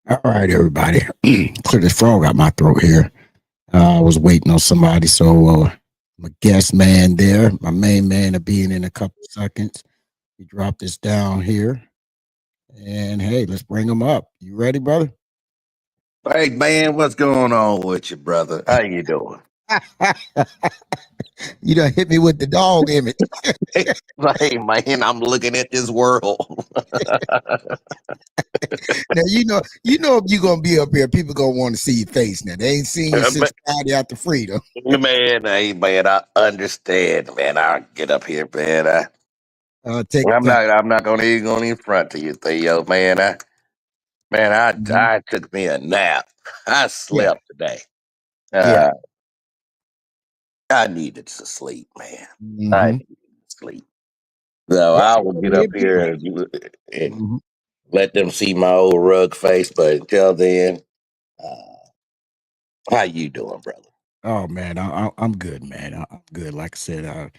All right, everybody. Clear this frog out my throat here. I was waiting on somebody, so my guest man there, my main man, will be in a couple seconds. We drop this down here, and hey, let's bring him up. You ready, brother? Hey man, what's going on with you, brother? How you doing? You done hit me with the dog image. Hey man, I'm looking at this world. Now you know if you're gonna be up here, people gonna want to see your face. Now they ain't seen you since But, Friday after freedom. man, hey man, I understand, man. I get up here, man. Take I'm your time. not, I'm not gonna even going in front to you, Theo, man. Mhm. I took me a nap. I Yeah, slept today. yeah. Uh, I needed to sleep, man. I Hmm. needed to sleep. So That's I the will way get they up be, here man. and Mhm. let them see my old rug face. But until then, uh, how you doing, brother? Oh man, I'm good, man. I'm good. Like I said, I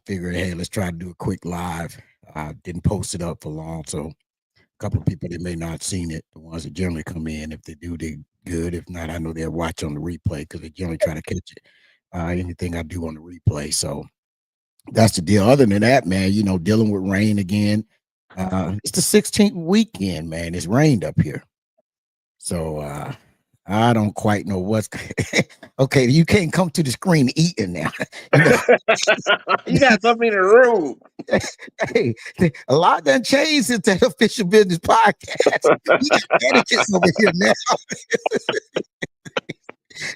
figured, hey, let's try to do a quick live. I didn't post it up for long, so a couple of people that may not seen it, the ones that generally come in, if they do, they good. If not, I know they'll watch on the replay because they generally try to catch it. Anything I do on the replay, so that's the deal. Other than that, man, dealing with rain again. It's the 16th weekend, man. It's rained up here. So I don't quite know what's okay. You can't come to the screen eating now. you know, You got something in the room. hey, a lot done changed since that official business podcast. We got etiquettes over here now.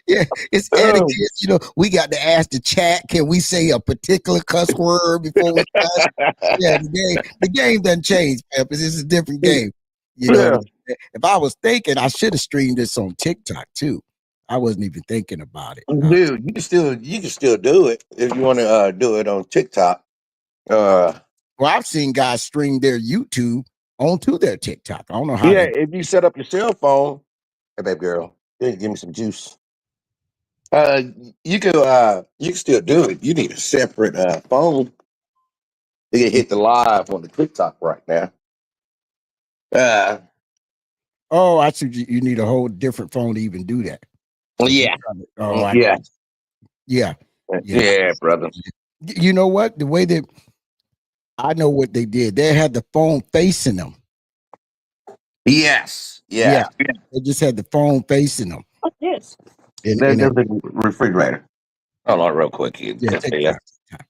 Yeah, it's etiquette. Oh. We got to ask the chat, can we say a particular cuss word before we cuss? Yeah, the game doesn't change, Peppers. It's a different game. You know, Yeah. if I was thinking, I should have streamed this on TikTok too. I wasn't even thinking about it. Dude, you can still do it if you want to do it on TikTok. Uh Well, I've seen guys stream their YouTube onto their TikTok. I don't know how yeah, they. if you set up your cell phone, hey baby girl, yeah, give me some juice. You can still do it. You need a separate phone. You can hit the live on the TikTok right now. Uh Oh, I see. You need a whole different phone to even do that. So if you're yeah. trying to, oh, I Yeah. got you. Yeah, yeah. Yeah, brother. You know what? The way that I know what they did, they had the phone facing them. Yes. Yeah, Yeah. they just had the phone facing them. Yes. And There's a refrigerator. Hold on real quick, you yeah, take Thea. time. Take time.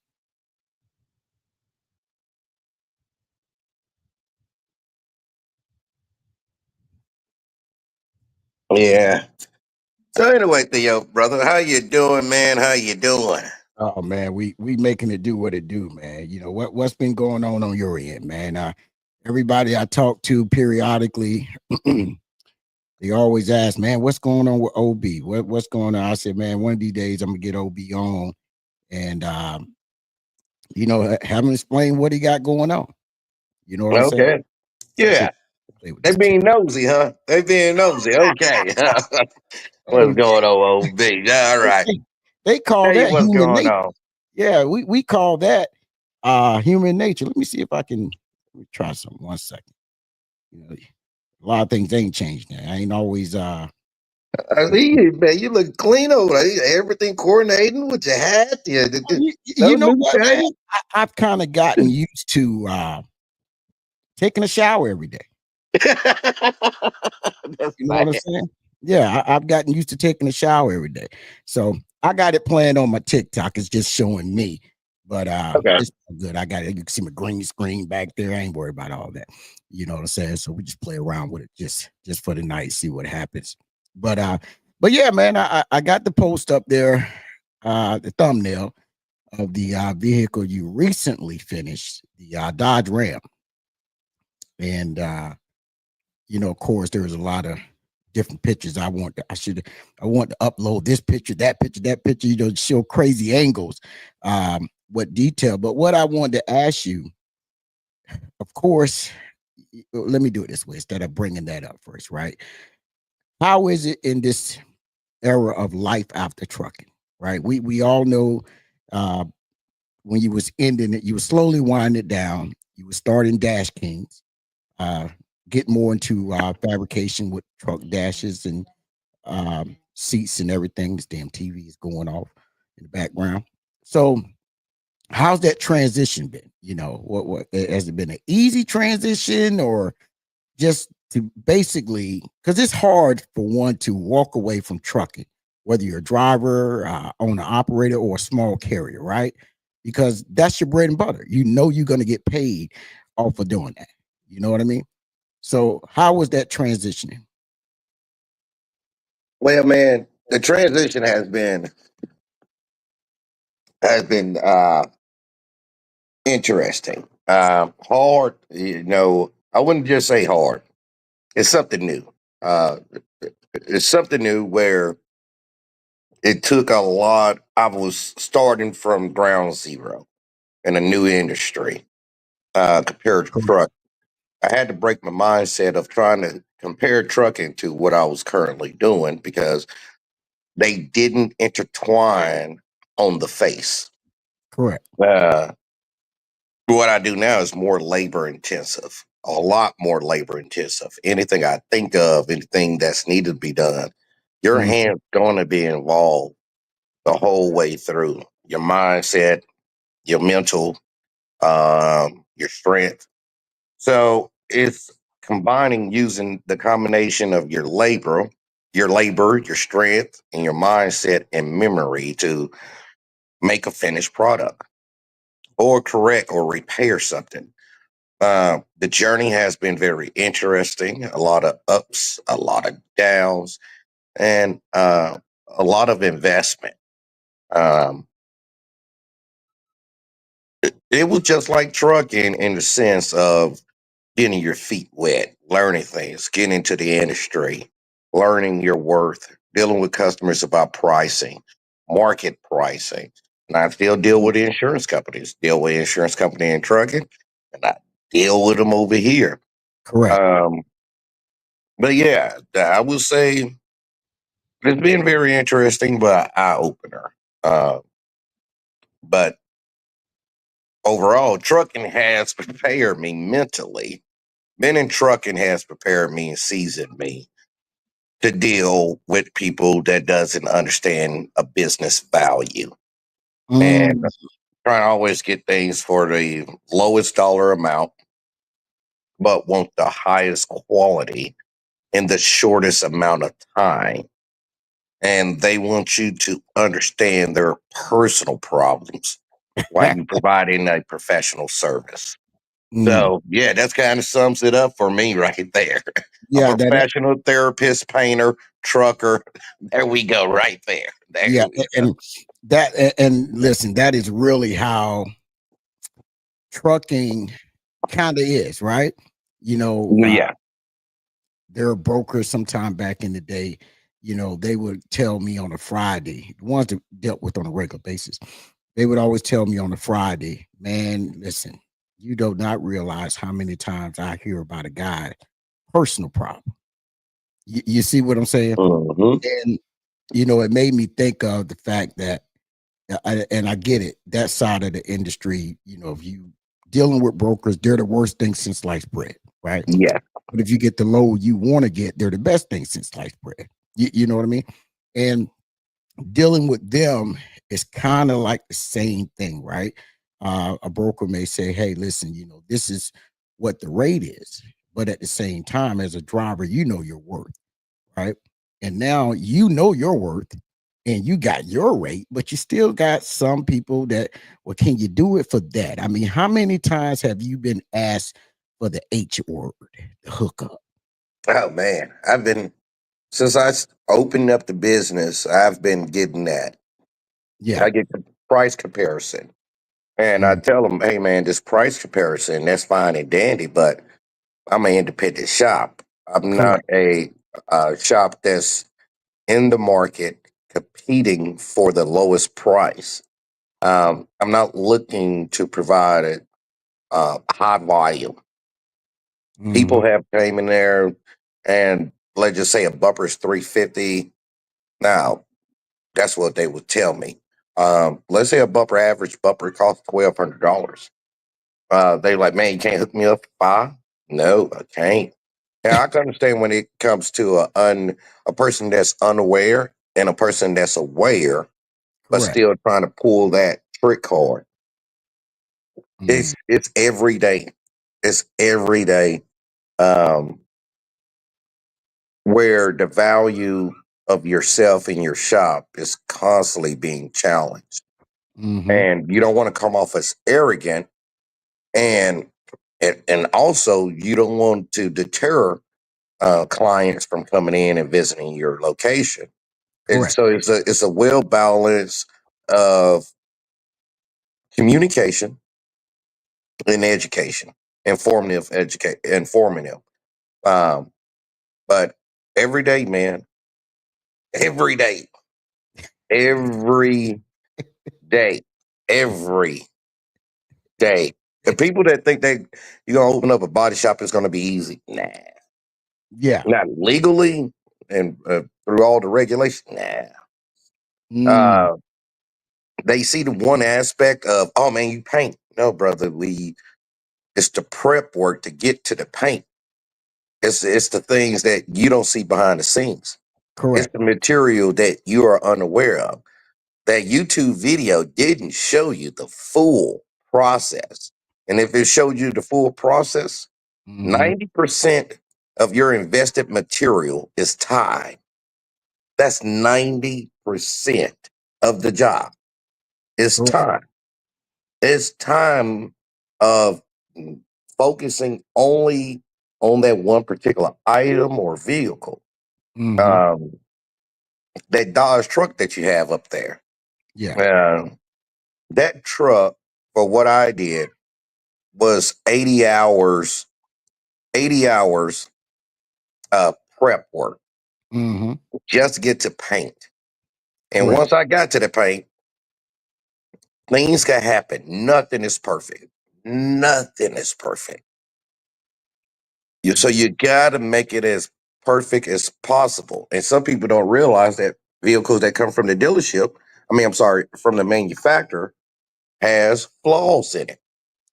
Yeah. So anyway, Theo, brother, how you doing, man? How you doing? Oh man, we making it do what it do, man. What's been going on your end, man? Everybody I talk to periodically, they always ask, man, what's going on with OB? What's going on? I said, man, one of these days I'm gonna get OB on and have him explain what he got going on. You know what I'm saying? Okay. I said, Yeah. play with They this kid. being nosy, huh? They being nosy. Okay. What's Hey, going on, OB? All right. they call Tell you that what's human going nature. on. Yeah, we call that human nature. Let me see if I can let me try something. One second. A lot of things ain't changed now. I ain't always I see you, man. You look clean over there. Everything coordinating with your hat. Yeah. No you know new what, man? change. I've kind of gotten used to taking a shower every day. That's You know what I'm bad. saying? Yeah, I've gotten used to taking a shower every day. So I got it planned on my TikTok. It's just showing me. But Okay. it's all good. I got it. You can see my green screen back there. I ain't worried about all that. You know what I'm saying? So we just play around with it just for the night, see what happens. But but yeah, man, I got the post up there, the thumbnail of the vehicle you recently finished, the Dodge Ram. And of course, there's a lot of different pictures. I want to upload this picture, that picture, show crazy angles, what detail. But what I wanted to ask you, of course, let me do it this way instead of bringing that up first, right? How is it in this era of life after trucking, right? We all know uh, when you was ending it, you were slowly winding it down. You were starting Dash Kings. get more into fabrication with truck dashes and seats and everything. This damn TV is going off in the background. So, how's that transition been? What has it been an easy transition or just to basically because it's hard for one to walk away from trucking, whether you're a driver, owner, operator, or a small carrier, right? Because that's your bread and butter. You're going to get paid off of doing that. You know what I mean? So, how was that transitioning? Well, man, the transition has been interesting. Hard, I wouldn't just say hard. It's something new. Uh, it's something new where it took a lot. I was starting from ground zero in a new industry compared to Correct. truck. I had to break my mindset of trying to compare trucking to what I was currently doing because they didn't intertwine on the face. Correct. Uh, what I do now is more labor intensive, a lot more labor intensive. Anything I think of, anything that's needed to be done, your Mm, hand's going to be involved the whole way through. Your mindset, your mental, your strength. So it's combining using the combination of your strength, and your mindset and memory to make a finished product or correct or repair something. The journey has been very interesting. A lot of ups, a lot of downs, and a lot of investment. Um, it was just like trucking in the sense of getting your feet wet, learning things, getting into the industry, learning your worth, dealing with customers about pricing, market pricing. And I still deal with insurance companies, deal with insurance company and trucking, and I deal with them over here. correct. Um, but yeah, I will say it's been very interesting, but eye opener. But overall, trucking has prepared me mentally. Being in trucking has prepared me and seasoned me to deal with people that doesn't understand a business value and Mm, trying to always get things for the lowest dollar amount, but want the highest quality in the shortest amount of time. And they want you to understand their personal problems while you providing a professional service. mm, So yeah, that's kind of sums it up for me right there. A yeah, professional therapist, painter, trucker. There we go, right there. There yeah, we go. and and listen, that is really how trucking kind of is, right? You know, Yeah. there are brokers sometime back in the day, they would tell me on a Friday, the ones that dealt with on a regular basis, they would always tell me on a Friday, man, listen, you do not realize how many times I hear about a guy personal problem. You see what I'm saying? Hmm. And it made me think of the fact that, and I get it, that side of the industry, if you dealing with brokers, they're the worst thing since sliced bread, right? Yeah. But if you get the load you want to get, they're the best thing since sliced bread. You know what I mean? And dealing with them is kind of like the same thing, right? A broker may say, hey, listen, this is what the rate is. But at the same time, as a driver, you know your worth, right? And now you know your worth and you got your rate, but you still got some people that, well, can you do it for that? I mean, how many times have you been asked for the H word, the hookup? Oh man, I've been since opened up the business. I've been getting that. Yeah. I get the price comparison, and I Mm, tell them, "Hey man, this price comparison that's fine and dandy, but I'm an independent shop. I'm not correct. a shop that's in the market competing for the lowest price. I'm not looking to provide a high volume. People Mhm. have came in there and let's just say a bumper's 350. Now, that's what they would tell me. Let's say a average bumper costs $1,200. They like, man, you can't hook me up for five? No, I can't. And I can understand when it comes to a person that's unaware and a person that's aware, but Correct. still trying to pull that trick card. Mm, It's every day. It's every day. Um, where the value of yourself in your shop is constantly being challenged. mm-hmm. And you don't want to come off as arrogant, and and also you don't want to deter clients from coming in and visiting your location. And Correct. so it's a well balance of communication and education, informative. Um, but every day, man, every day, every day, every day. The people that think you're gonna open up a body shop is gonna be easy, nah, Yeah. not legally and through all the regulations, nah. Mm, Uh, they see the one aspect of, oh man, you paint. No, brother, we it's the prep work to get to the paint. It's the things that you don't see behind the scenes. It's correct. the material that you are unaware of. That YouTube video didn't show you the full process. And if it showed you the full process, Mm-hmm. 90% of your invested material is time. That's 90% of the job is Correct. time. It's time of focusing only on that one particular item or vehicle. Mm-hmm. Um, that Dodge truck that you have up there. Yeah. Uh, that truck, for what I did, was 80 hours prep work Mm-hmm. just to get to paint. And Correct. once I got to the paint, things can happen. Nothing is perfect. Nothing is perfect. So you got to make it as perfect as possible. And some people don't realize that vehicles that come from the dealership, I'm sorry, from the manufacturer, has flaws in it.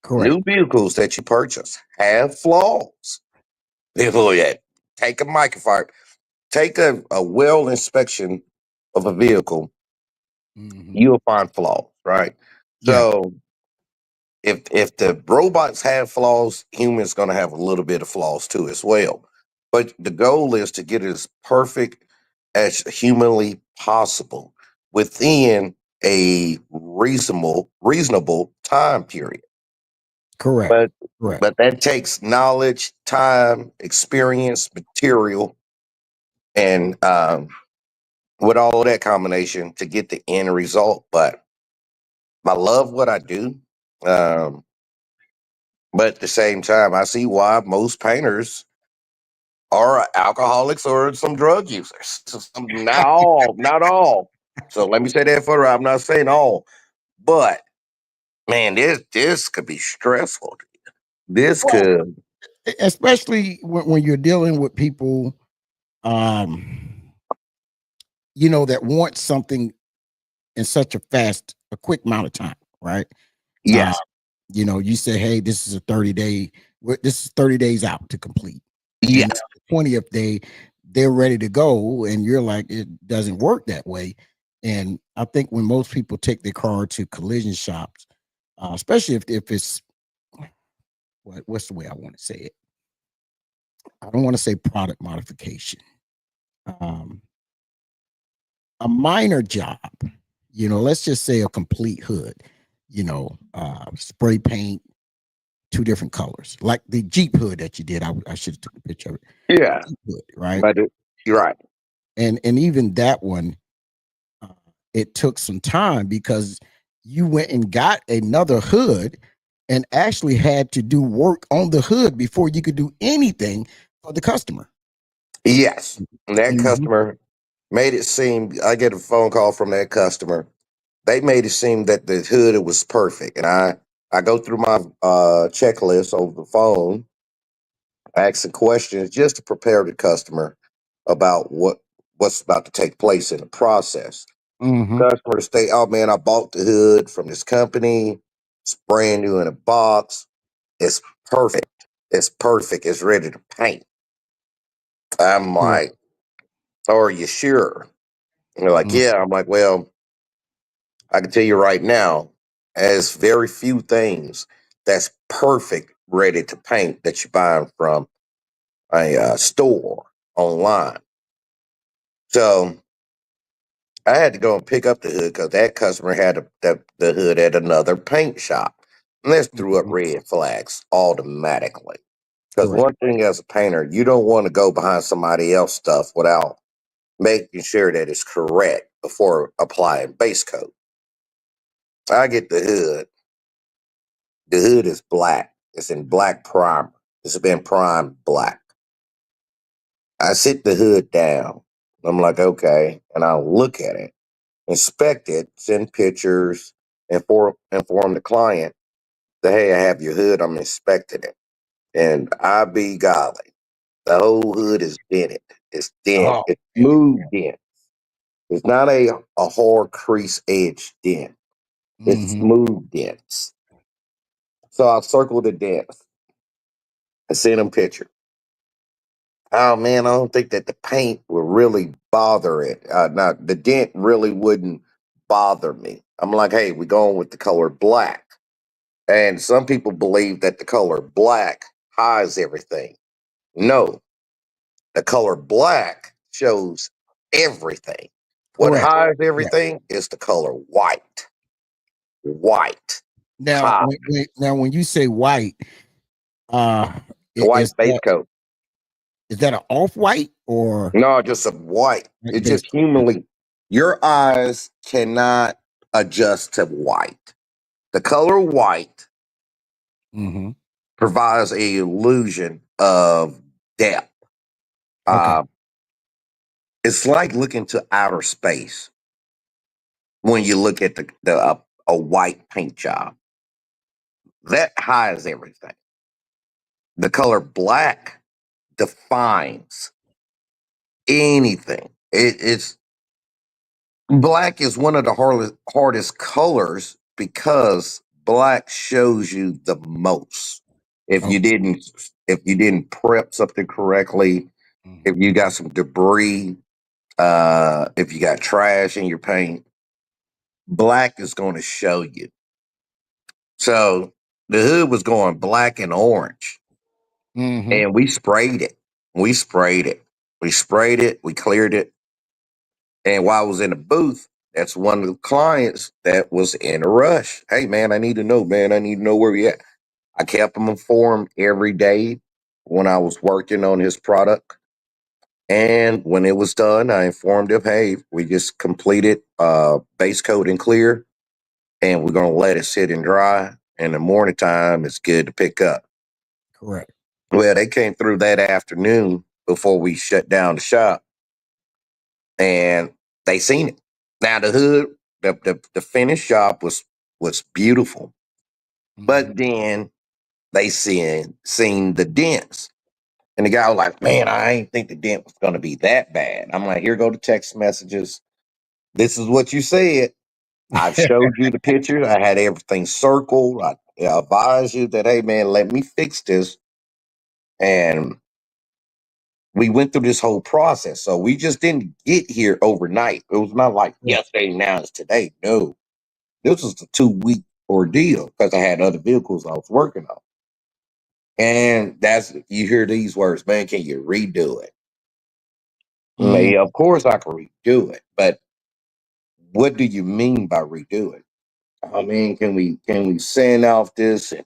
Correct. New vehicles that you purchase have flaws. People that take a microphone, take a well inspection of a vehicle, Mm-hmm. you'll find flaws, right? Yeah. So if the robots have flaws, humans gonna have a little bit of flaws too as well. But the goal is to get it as perfect as humanly possible within a reasonable time period. Correct. But Correct. but that takes knowledge, time, experience, material, and with all of that combination to get the end result. But I love what I do. Um, but at the same time, I see why most painters are alcoholics or some drug users. Not all, not all. So let me say that for I'm not saying all, but man, this could be stressful. This Well, could, especially when you're dealing with people, um, that want something in such a quick amount of time, right? Uh, yes, you say, hey, this is a 30-day, this is 30 days out to complete. And now yes, the 20th day, they're ready to go. And you're like, it doesn't work that way. And I think when most people take their car to collision shops, especially if it's what's the way I want to say it? I don't want to say product modification. Um, a minor job, let's just say a complete hood, spray paint, two different colors, like the Jeep hood that you did. I should have took a picture of it. The yeah. Jeep hood, right? But you're right. And even that one, uh, it took some time because you went and got another hood and actually had to do work on the hood before you could do anything for the customer. Yes, and that Mhm. customer made it seem. I get a phone call from that customer. They made it seem that the hood was perfect, and I go through my checklist over the phone, asking questions just to prepare the customer about what's about to take place in the process. Mhm. Customers say, "Oh man, I bought the hood from this company. It's brand new in a box. It's perfect. It's perfect. It's ready to paint." I'm Correct. like, "Oh, are you sure?" And they're like, Mm, "Yeah." I'm like, "Well, I can tell you right now, as very few things that's perfect ready to paint that you buy from a store online." So I had to go and pick up the hood because that customer had the hood at another paint shop. And this threw up mhm. red flags automatically. Because Correct. one thing as a painter, you don't want to go behind somebody else's stuff without making sure that it's correct before applying base coat. I get the hood. The hood is black. It's in black primer. It's been primed black. I sit the hood down. I'm like, okay. And I'll look at it, inspect it, send pictures, inform the client that, hey, I have your hood. I'm inspecting it. And I be golly, the whole hood is dented. It's dent. Oh, It's yeah. smooth dent. It's not a hard crease edge dent. It's Hmm. smooth dents. So I'll circle the dents and send them picture. Oh man, I don't think that the paint will really bother it. Now the dent really wouldn't bother me. I'm like, hey, we're going with the color black. And some people believe that the color black hides everything. No, the color black shows everything. What Correct. hides Yeah. everything is the color white. White. Now, Hot. when you say white, uh, White base coat. is that an off white or No, just a white. white It's base? just humanly. Your eyes cannot adjust to white. The color white Mm-hmm. provides a illusion of depth. Okay. Uh, it's like looking to outer space when you look at a white paint job. That hides everything. The color black defines anything. It's black is one of the hardest colors because black shows you the most. If you Okay. didn't if you didn't prep something correctly, if Mhm. you got some debris, if you got trash in your paint, black is going to show you. So the hood was going black and orange, Mhm. and we sprayed it. We sprayed it. We sprayed it. We cleared it. And while I was in the booth, that's one of the clients that was in a rush. Hey, man, I need to know, man. I need to know where we at. I kept him informed every day when I was working on his product. And when it was done, I informed him, hey, we just completed base coat and clear, and we're going to let it sit and dry. In the morning time, it's good to pick up. Correct. Well, they came through that afternoon before we shut down the shop, and they seen it. Now the hood, the finished shop was beautiful, Mhm. but then they seen the dents, and the guy was like, "Man, I ain't think the dent was gonna be that bad." I'm like, "Here go the text messages. This is what you said. I've showed you the pictures. I had everything circled. I advised you that, hey man, let me fix this." And we went through this whole process. So we just didn't get here overnight. It was not like Right. yesterday, now it's today. No, this was a 2 week ordeal because I had other vehicles I was working on. And that's, you hear these words, man, can you redo it? Mhm. Yeah, of course I can redo it, but what do you mean by redo it? I mean, can we send off this and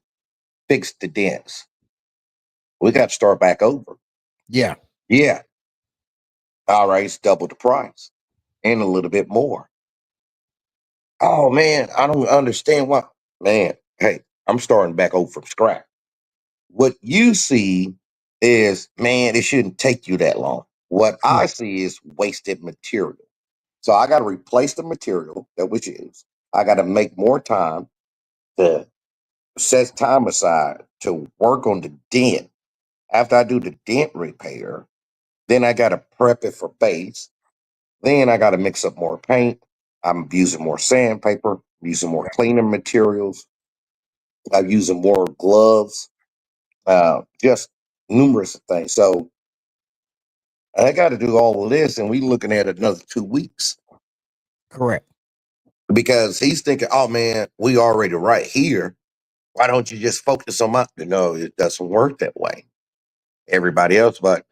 fix the dents? We got to start back over. Yeah. Yeah, all right, it's double the price and a little bit more. Oh man, I don't understand why. Man, hey, I'm starting back over from scratch. What you see is, man, it shouldn't take you that long. What I Correct. see is wasted material. So I got to replace the material that was used. I got to make more time to set time aside to work on the dent. After I do the dent repair, then I got to prep it for base. Then I got to mix up more paint. I'm using more sandpaper, using more cleaning materials. I'm using more gloves, just numerous things. So I got to do all of this, and we looking at another 2 weeks Correct. because he's thinking, "Oh man, we already right here. Why don't you just focus on my?" No, it doesn't work that way. Everybody else, but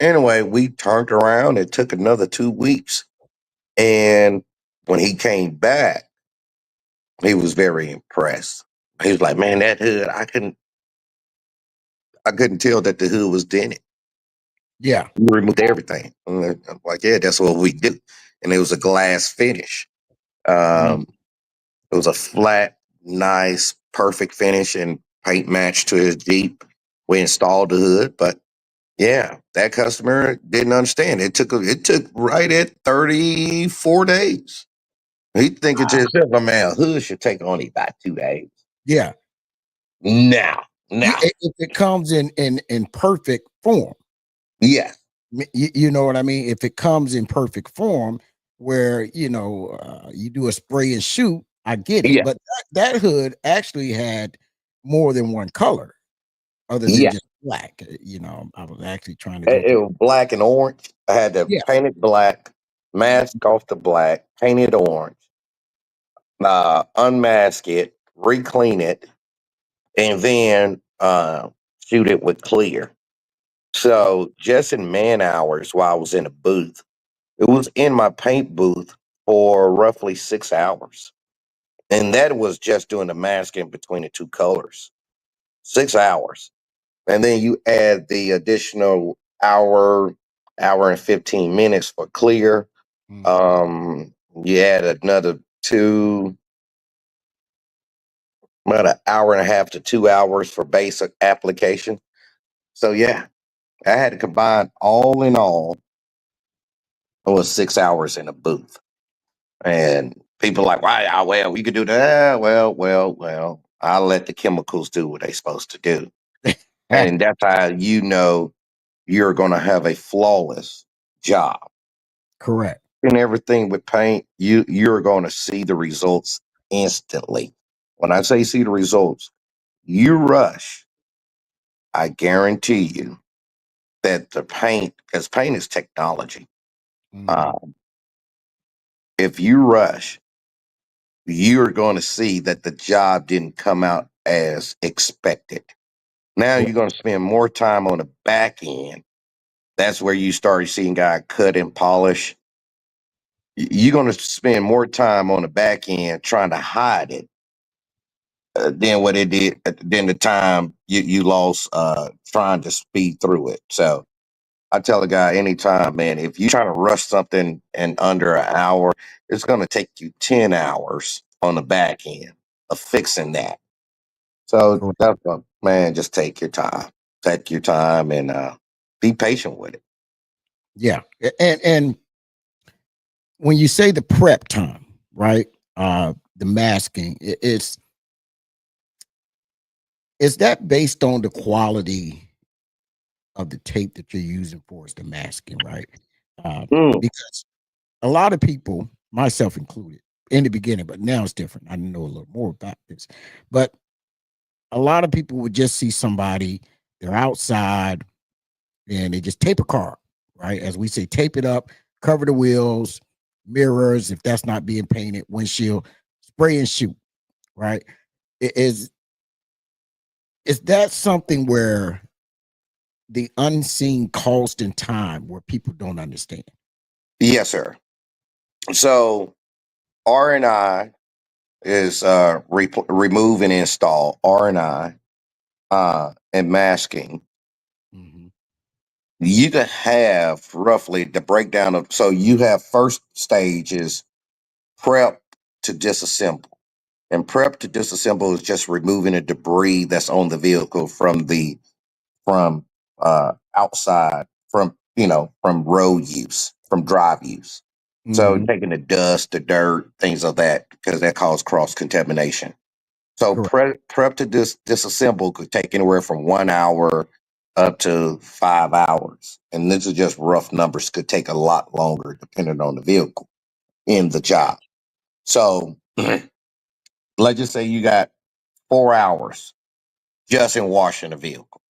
anyway, we turned around. It took another 2 weeks, and when he came back, he was very impressed. He was like, "Man, that hood, I couldn't tell that the hood was dented. Yeah. We removed everything." I'm like, "Yeah, that's what we do." And it was a glass finish. Mhm. Um, it was a flat, nice, perfect finish and paint match to his Jeep. We installed the hood, but yeah, that customer didn't understand. It took right at 34 days. He thinking to himself, "Oh, man, a hood should take only about 2 days." Yeah. Now, now, If it comes in perfect form, yes, you know what I mean? If it comes in perfect form, where you do a spray and shoot, I get it. yeah, But that hood actually had more than one color other than yeah. just black. I was actually trying to go It through. was black and orange. I had to Yeah. paint it black, mask off the black, paint it orange, unmask it, re-clean it, and then shoot it with clear. So just in man hours while I was in a booth, it was in my paint booth for roughly 6 hours. And that was just doing the masking between the two colors. 6 hours. And then you add the additional hour and 15 minutes for clear. Mhm. Um, you add another about an hour and a half to 2 hours for basic application. So yeah, I had to combine all in all. It was 6 hours in a booth. And people like, why? Well, we could do that. Well. I'll let the chemicals do what they're supposed to do. And that's how you know you're going to have a flawless job. Correct. And everything with paint, you're going to see the results instantly. When I say see the results, you rush. I guarantee you that the paint, because paint is technology. Mhm. Uh, if you rush, you're going to see that the job didn't come out as expected. Now Correct. you're going to spend more time on the back end. That's where you start seeing guy cut and polish. You're going to spend more time on the back end trying to hide it than what it did than the time you lost trying to speed through it. So I tell a guy anytime, man, if you're trying to rush something in under an hour, it's going to take you 10 hours on the back end of fixing that. So Correct. that's what, man, just take your time. Take your time and be patient with it. Yeah. And when you say the prep time, right? The masking, is that based on the quality of the tape that you're using for is the masking, right? Mm, Because a lot of people, myself included, in the beginning, but now it's different. I know a little more about this, but a lot of people would just see somebody, they're outside and they just tape a car, right? As we say, tape it up, cover the wheels, mirrors, if that's not being painted, windshield, spray and shoot, right? Is that something where the unseen cost and time where people don't understand? yes, sir. So R&I is remove and install R&I and masking. Mhm. You can have roughly the breakdown of, so you have first stage is prep to disassemble. And prep to disassemble is just removing the debris that's on the vehicle from outside, from from road use, from drive use. So Mhm. taking the dust, the dirt, things of that, because that causes cross contamination. So Correct. prep to disassemble could take anywhere from 1 hour up to 5 hours. And this is just rough numbers, could take a lot longer depending on the vehicle in the job. So let's just say you got 4 hours just in washing the vehicle,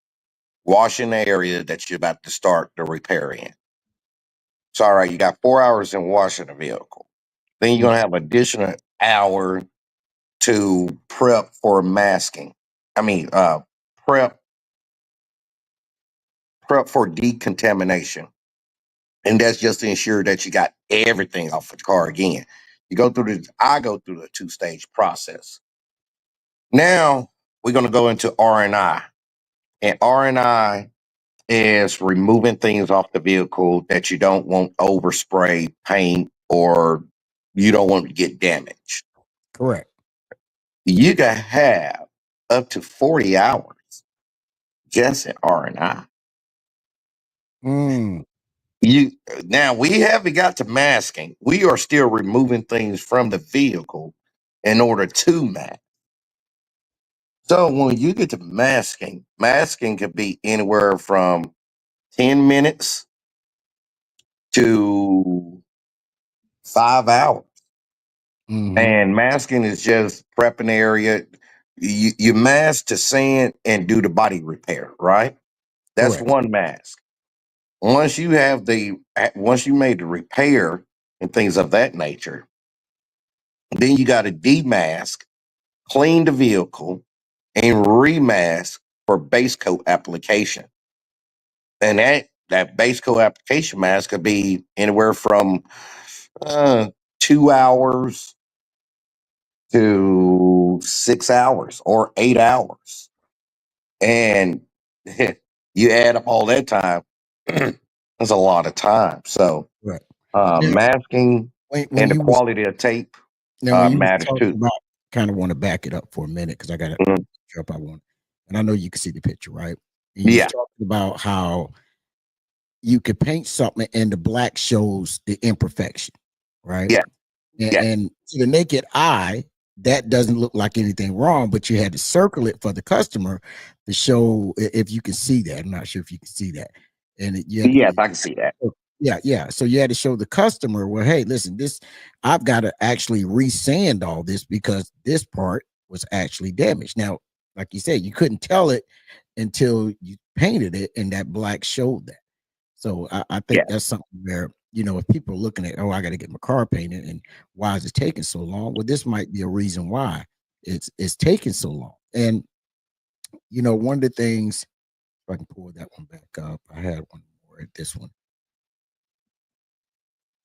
washing the area that you're about to start the repair in. So all right, you got 4 hours in washing the vehicle. Then you're gonna have additional hour to prep for masking. I mean, prep prep for decontamination, and that's just to ensure that you got everything off the car again. I go through the two-stage process. Now we're gonna go into R&I, and R&I is removing things off the vehicle that you don't want overspray, paint, or you don't want to get damaged. Correct. You can have up to 40 hours just in R&I. Mm, You Now we haven't got to masking. We are still removing things from the vehicle in order to mask. So when you get to masking, masking could be anywhere from 10 minutes to 5 hours. hmm. And masking is just prepping the area. You mask to sand and do the body repair, right? That's Correct. one mask. Once you made the repair and things of that nature, then you got to demask, clean the vehicle, and remask for base coat application. And that base coat application mask could be anywhere from uh, 2 hours to 6 hours or 8 hours. And you add up all that time, that's a lot of time. So Correct. Now, masking when and the you was quality of tape when you was matters talking too. about, kind of want to back it up for a minute because I got a Mhm. picture up I want, and I know you can see the picture, right? And you was Yeah, talking about how you could paint something and the black shows the imperfection, right? yeah, yeah, And to the naked eye, that doesn't look like anything wrong, but you had to circle it for the customer to show if you can see that. I'm not sure if you can see that. And you had to, yes, I can see that. yeah, yeah. So you had to show the customer, well, hey, listen, this I've got to actually resand all this because this part was actually damaged. Now, like you said, you couldn't tell it until you painted it, and that black showed that. So I Yeah, think that's something where, if people are looking at, oh, I got to get my car painted, and why is it taking so long? Well, this might be a reason why it's taking so long. And one of the things, if I can pull that one back up, I had one more at this one.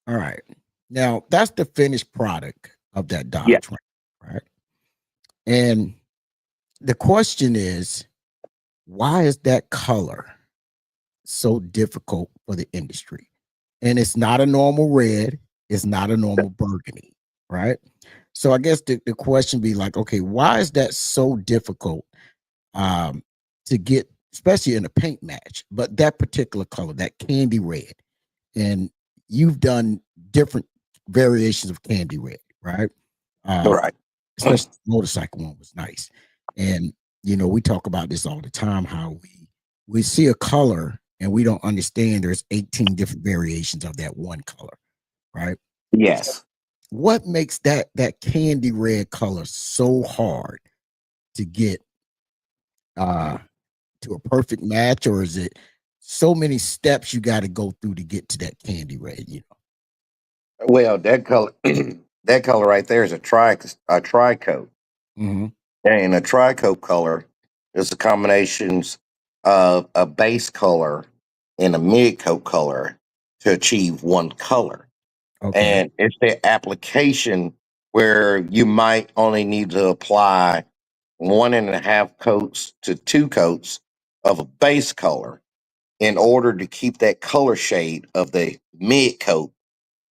All right. Now that's the finished product of that yeah. Dodge Ram, right? And the question is, why is that color so difficult for the industry? And it's not a normal red, it's not a normal burgundy, right? So I guess the question be like, okay, why is that so difficult um to get, especially in a paint match, but that particular color, that candy red, and you've done different variations of candy red, right? All Um, right. especially the motorcycle one was nice. And we talk about this all the time, how we see a color and we don't understand there's 18 different variations of that one color, right? So Yes. what makes that candy red color so hard to get uh to a perfect match, or is it so many steps you got to go through to get to that candy red? Well, that color, that color right there is a tricoat, Hmm. and a tricoat color is a combinations of a base color and a mid coat color to achieve one color. Okay. And it's the application where you might only need to apply 1.5 coats to 2 coats of a base color in order to keep that color shade of the mid coat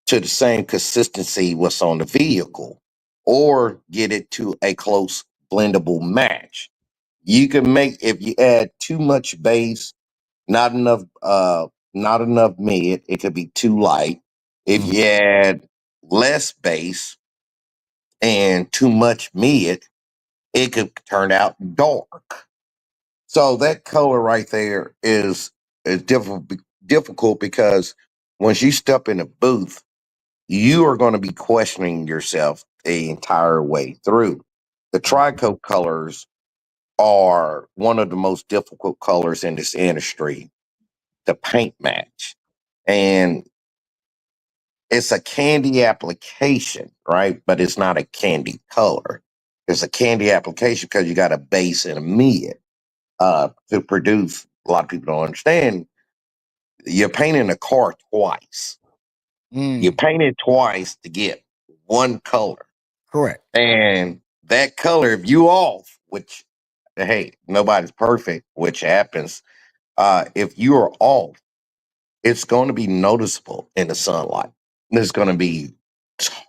to the same consistency what's on the vehicle, or get it to a close blendable match. You can make, if you add too much base, not enough not enough mid, it could be too light. If Mhm. you add less base and too much mid, it could turn out dark. So that color right there is difficult because once you step in a booth, you are going to be questioning yourself the entire way through. The tricoat colors are one of the most difficult colors in this industry to paint match. And it's a candy application, right? But it's not a candy color. It's a candy application because you got a base and a mid to produce. A lot of people don't understand. You're painting a car twice. You Mm, paint it twice to get one color. correct. And that color, if you off, which hey, nobody's perfect, which happens, if you are off, it's going to be noticeable in the sunlight. It's going to be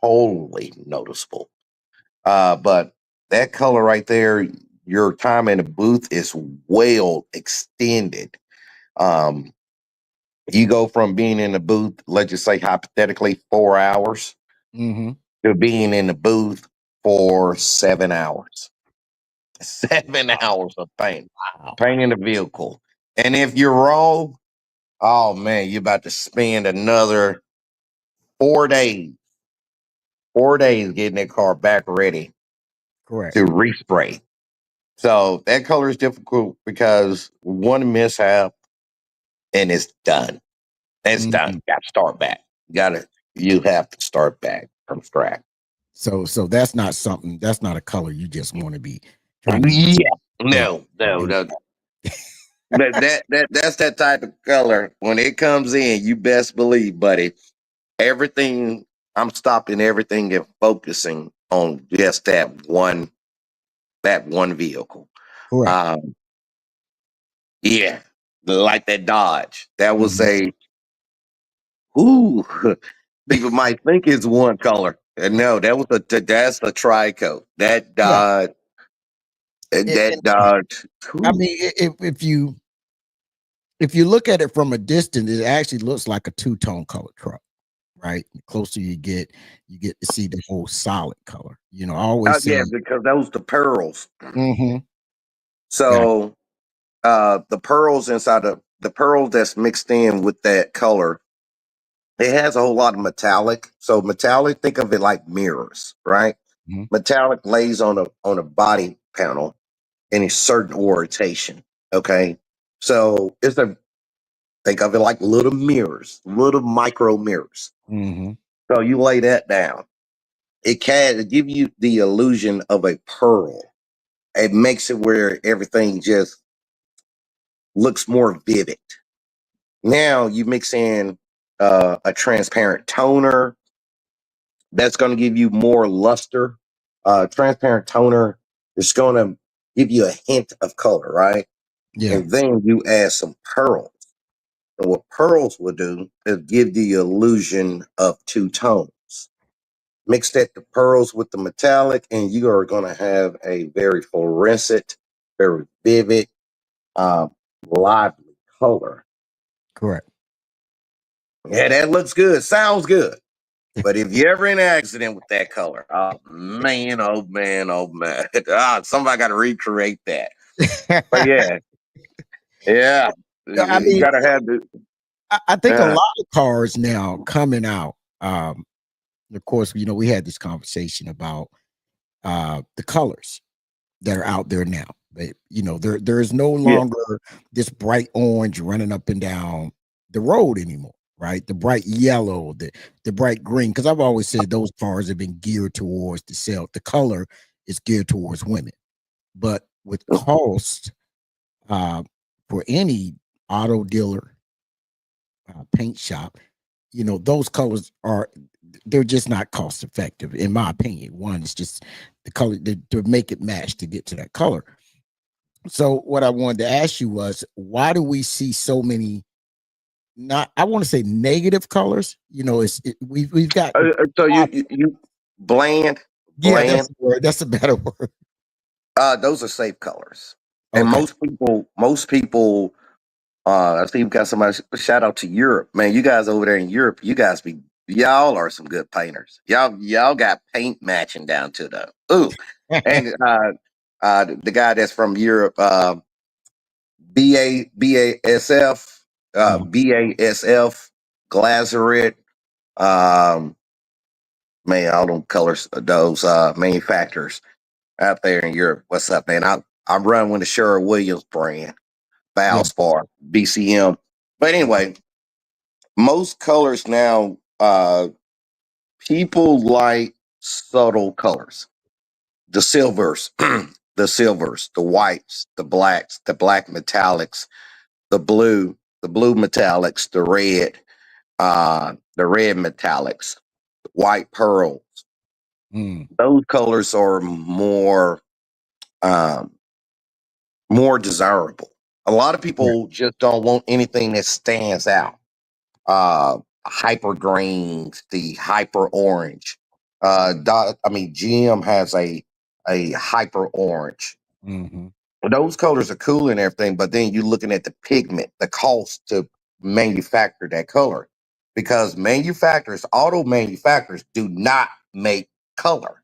totally noticeable. But that color right there, your time in the booth is well extended. Um, you go from being in the booth, let's just say hypothetically 4 hours, Hmm. to being in the booth for 7 hours. 7 hours of Wow. painting the vehicle. And if you're wrong, oh man, you're about to spend another 4 days, 4 days getting that car back ready Correct. to respray. So that color is difficult because one mishap and it's done. It's done. Mhm. You got to start back. You have to start back from scratch. So that's not something. That's not a color you just want to be trying to Yeah. yeah. No. That's that type of color. When it comes in, you best believe, buddy, everything I'm stopping everything and focusing on just that one vehicle. Correct. Um, yeah, like that Dodge. That was Mhm. a ooh. People might think it's one color. No, that's a tricoat. That Yeah. Dodge, that And Dodge. I Whew. mean, if you look at it from a distance, it actually looks like a two-tone color truck, right? The closer you get to see the whole solid color. I always say, Yeah, because those the pearls. mm-hmm, got So the pearls inside the pearl that's mixed in with that color, it has a whole lot of metallic. So metallic, think of it like mirrors, right? mhm, Metallic lays on a body panel in a certain orientation. Okay. So it's a think of it like little mirrors, little micro mirrors. mhm, So you lay that down. It can give you the illusion of a pearl. It makes it where everything just looks more vivid. Now you mix in a transparent toner that's going to give you more luster. Transparent toner is going to give you a hint of color, right? yeah, And then you add some pearls. And what pearls will do is give the illusion of two tones. Mix that the pearls with the metallic, and you are going to have a very fluorescent, very vivid, uh, lively color. correct. Yeah, that looks good. Sounds good. But if you're ever in an accident with that color, oh man, oh man, oh man, somebody got to recreate that. But yeah, I you mean, got to have the. I think a Uh, lot of cars now coming out. Of course, we had this conversation about the colors that are out there now. There is no yeah, longer this bright orange running up and down the road anymore, right? The bright yellow, the bright green. Because I've always said those cars have been geared towards the sale. The color is geared towards women, but with cost, uh, for any auto dealer, paint shop, those colors they're just not cost effective, in my opinion. One is just the color to make it match to get to that color. So what I wanted to ask you was, why do we see so many, not, I want to say negative colors? We've got so you bland, yeah, that's bland. the word. That's a better word. Those are safe colors, and Okay. most people. I see you got somebody. Shout out to Europe, man. You guys over there in Europe, y'all are some good painters. Y'all got paint matching down to the ooh, and the guy that's from Europe, BASF, Mhm. BASF, Glazeret, um, man, all them colors, those manufacturers out there in Europe. What's up, man? I run with the Sherwin Williams brand, Yeah. Valspar, BCM. But anyway, most colors now, People like subtle colors, the silvers, the whites, the black metallics, the blue metallics, the red metallics, white pearl. Mm, Those colors are um, more desirable. A lot of right. people just don't want anything that stands out. Hyper greens, the hyper orange. GM has a hyper orange. Hmm. Those colors are cool and everything, but then you're looking at the pigment, the cost to manufacture that color, because auto manufacturers, do not make color.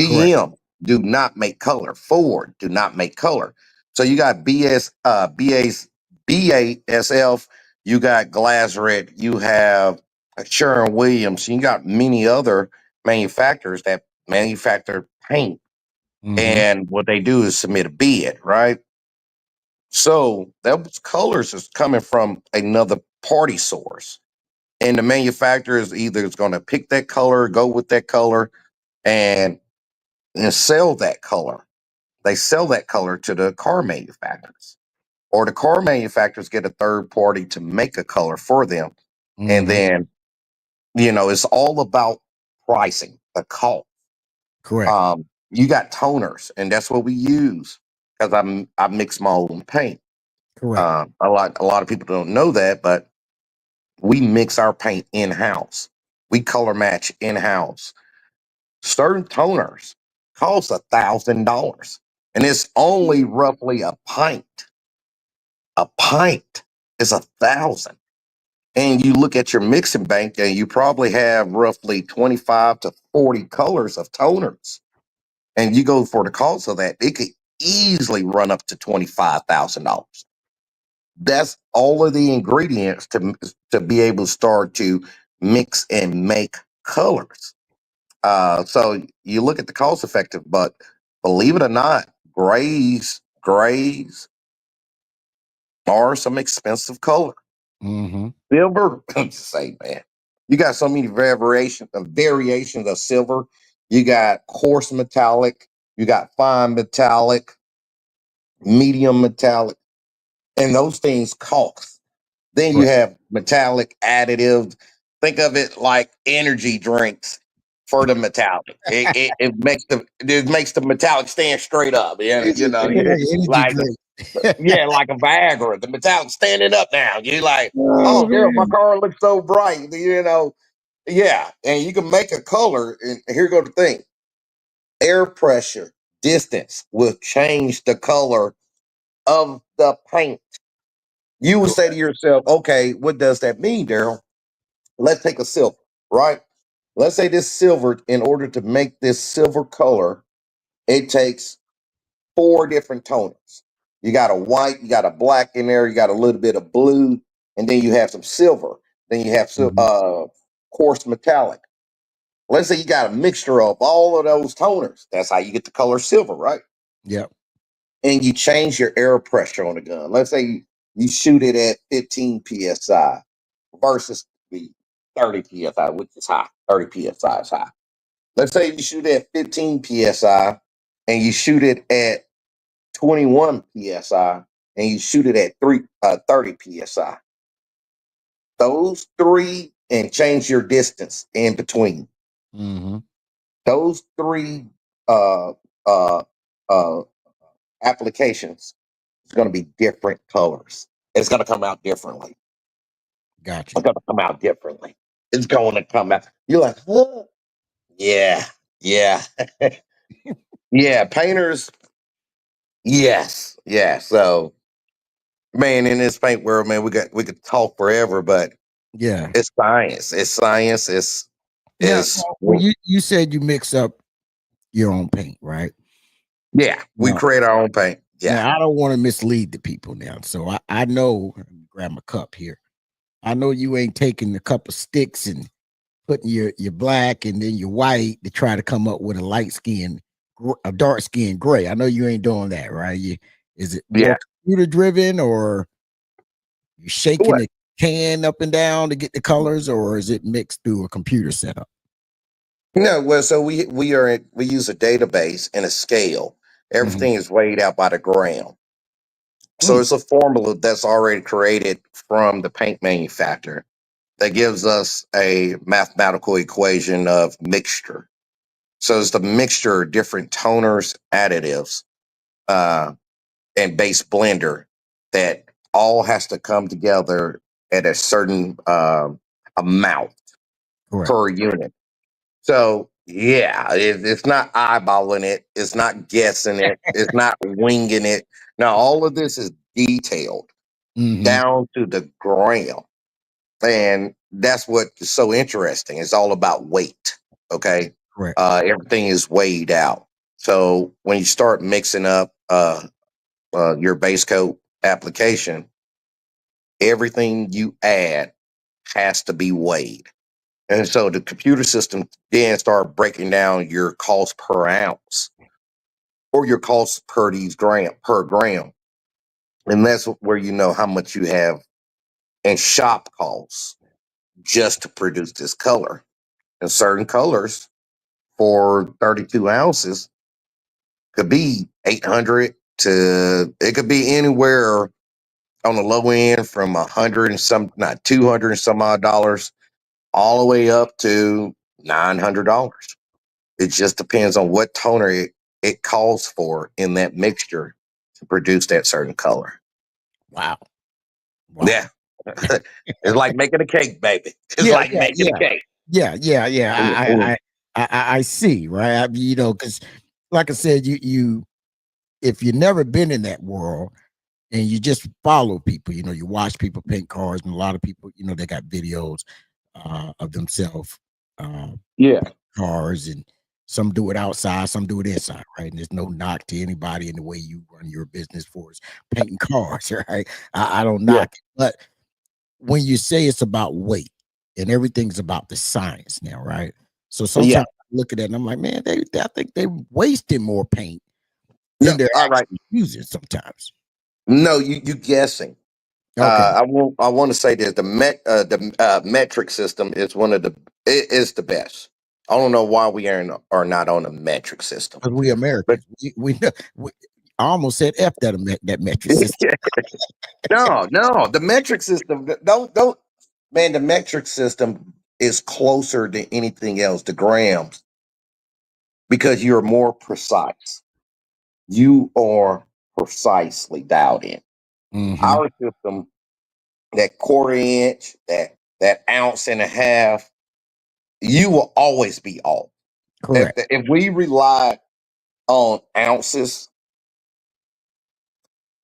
Correct. GM do not make color. Ford do not make color. So you got BASF, you got Glazeret, you have Sherwin Williams, you got many other manufacturers that manufacture paint. Hmm. And what they do is submit a bid, right? So those colors is coming from another party source. And the manufacturer is either is going to pick that color, go with that color, and sell that color. They sell that color to the car manufacturers, or the car manufacturers get a third party to make a color for them. And Hmm. then, it's all about pricing, the cost. Correct. You got toners, and that's what we use, because I mix my own paint. Correct. A lot of people don't know that, but we mix our paint in house. We color match in house. Certain toners cost $1,000, and it's only roughly a pint. A pint is 1,000. And you look at your mixing bank, and you probably have roughly 25 to 40 colors of toners. And you go for the cost of that, it could easily run up to $25,000. That's all of the ingredients to be able to start to mix and make colors. So you look at the cost effective, but believe it or not, grays are some expensive color. Hmm. Silver, I'm just saying, man, you got so many variations of silver. You got coarse metallic, you got fine metallic, medium metallic, and those things cost. Then you Correct. have metallic additives. Think of it like energy drinks for the metallic. It makes the metallic stand straight up. Yeah, It's just like energy like drink. yeah, like a Viagra. The metallic standing up now. You like, Oh oh, Daryl, my man. car looks so bright. Yeah, and you can make a color. And here go the thing: air pressure, distance will change the color of the paint. You would say to Correct. yourself, okay, what does that mean, Daryl? Let's take a silver, right? Let's say this silver, in order to make this silver color, it takes four different toners. You got a white, you got a black in there, you got a little bit of blue, and then you have some silver. Then you have Hmm. coarse metallic. Let's say you got a mixture of all of those toners. That's how you get the color silver, right? Yep. And you change your air pressure on the gun. Let's say you shoot it at 15 psi versus the 30 psi, which is high. 30 psi is high. Let's say you shoot at 15 psi and you shoot it at 21 psi and you shoot it at 30 psi. Those three, and change your distance in between. Hmm. Those three uh, uh, uh, applications is going to be different colors. It's going to come out differently. Gotcha. It's going to come out differently. It's going to come out. You're like, huh? Yeah, yeah, yeah. Painters, yes, yeah. So, man, in this paint world, man, we could talk forever, but Yeah. it's science. It's science. It's Now, it's when you said you mix up your own paint, right? yeah. We Now, create our own paint. Yeah, now I don't want to mislead the people now. So I know, let me grab my cup here. I know you ain't taking a couple sticks and putting your black and then your white to try to come up with a light skin, a dark skin gray. I know you ain't doing that, right? Is it yeah. more computer driven, or you shaking What? the can up and down to get the colors, or is it mixed through a computer setup? No, well, so we use a database and a scale. Mhm. Everything is weighed out by the gram. So Mm, it's a formula that's already created from the paint manufacturer that gives us a mathematical equation of mixture. So it's the mixture of different toners, additives, uh, and base blender that all has to come together at a certain amount correct. per unit. So yeah, it's not eyeballing it. It's not guessing it. It's not winging it. Now all of this is detailed Mhm. down to the gram, and that's what's so interesting. It's all about weight. Okay, Correct. everything is weighed out. So when you start mixing up your base coat application, everything you add has to be weighed. And so the computer system then start breaking down your cost per ounce or your cost per these gram per gram. And that's where you know how much you have in shop costs just to produce this color. And certain colors for 32 ounces could be 800 to, it could be anywhere on the low end from 100 and some, not 200 and some odd dollars, all the way up to $900. It just depends on what toner it calls for in that mixture to produce that certain color. Wow. Wow. Yeah. It's like making a cake, baby. It's Yeah, like yeah, making a yeah. cake. Yeah, yeah, yeah. Mm, mm. I see, right? You know, because like I said, you if you've never been in that world and you just follow people, you know, you watch people paint cars, and a lot of people, you know, they got videos of themselves uh, Yeah. cars, and some do it outside, some do it inside, right? And there's no knock to anybody in the way you run your business for is painting cars, right? I don't Yeah. knock it, but when you say it's about weight and everything's about the science now, right? So Yeah. sometimes I look at it and I'm like, man, I think they wasting more paint No, than they're all right. actually using sometimes. No, you guessing. Okay. I want to say this: the metric system is one of the it is the best. I don't know why are not on a metric system, Because we but Americans, we I almost said F that metric system. no, the metric system. Don't man. The metric system is closer than anything else to grams because you're more precise. You are precisely dialed in. Hmm. Our system, that quarter inch, that ounce and a half, you will always be off. Correct. If we rely on ounces,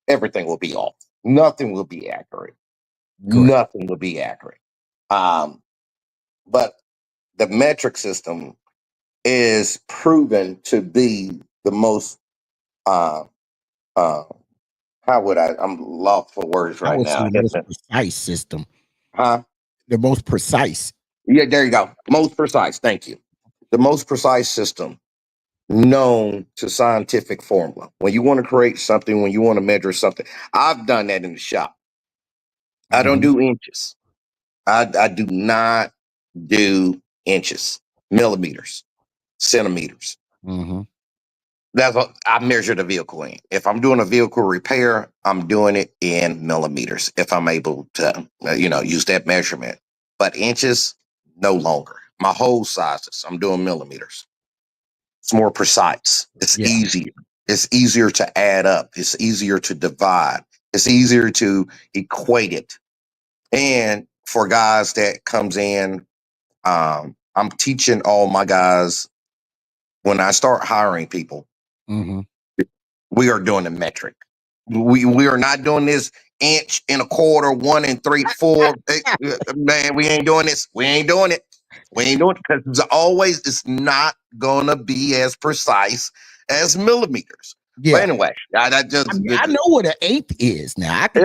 everything will be off. Nothing will be accurate. Correct. Nothing will be accurate. Um, but the metric system is proven to be the most uh, uh, how would I'm lost for words I right would now. say the most precise system. Huh? The most precise. Yeah, there you go. Most precise. Thank you. The most precise system known to scientific formula. When you want to create something, when you want to measure something, I've done that in the shop. I don't Hmm. do inches. I do not do inches, millimeters, centimeters. Hmm. That's what I measure the vehicle in. If I'm doing a vehicle repair, I'm doing it in millimeters. If I'm able to, use that measurement, but inches, no longer. My whole sizes, I'm doing millimeters. It's more precise. It's Yeah. easier. It's easier to add up. It's easier to divide. It's easier to equate it. And for guys that comes in, I'm teaching all my guys when I start hiring people, Hmm. we are doing a metric. We are not doing this inch and a quarter, 1 3/4. Man, we ain't doing this. We ain't doing it. We ain't doing it because it's not gonna be as precise as millimeters. But Yeah. anyway, I I just mean, I know what an eighth is now. I could.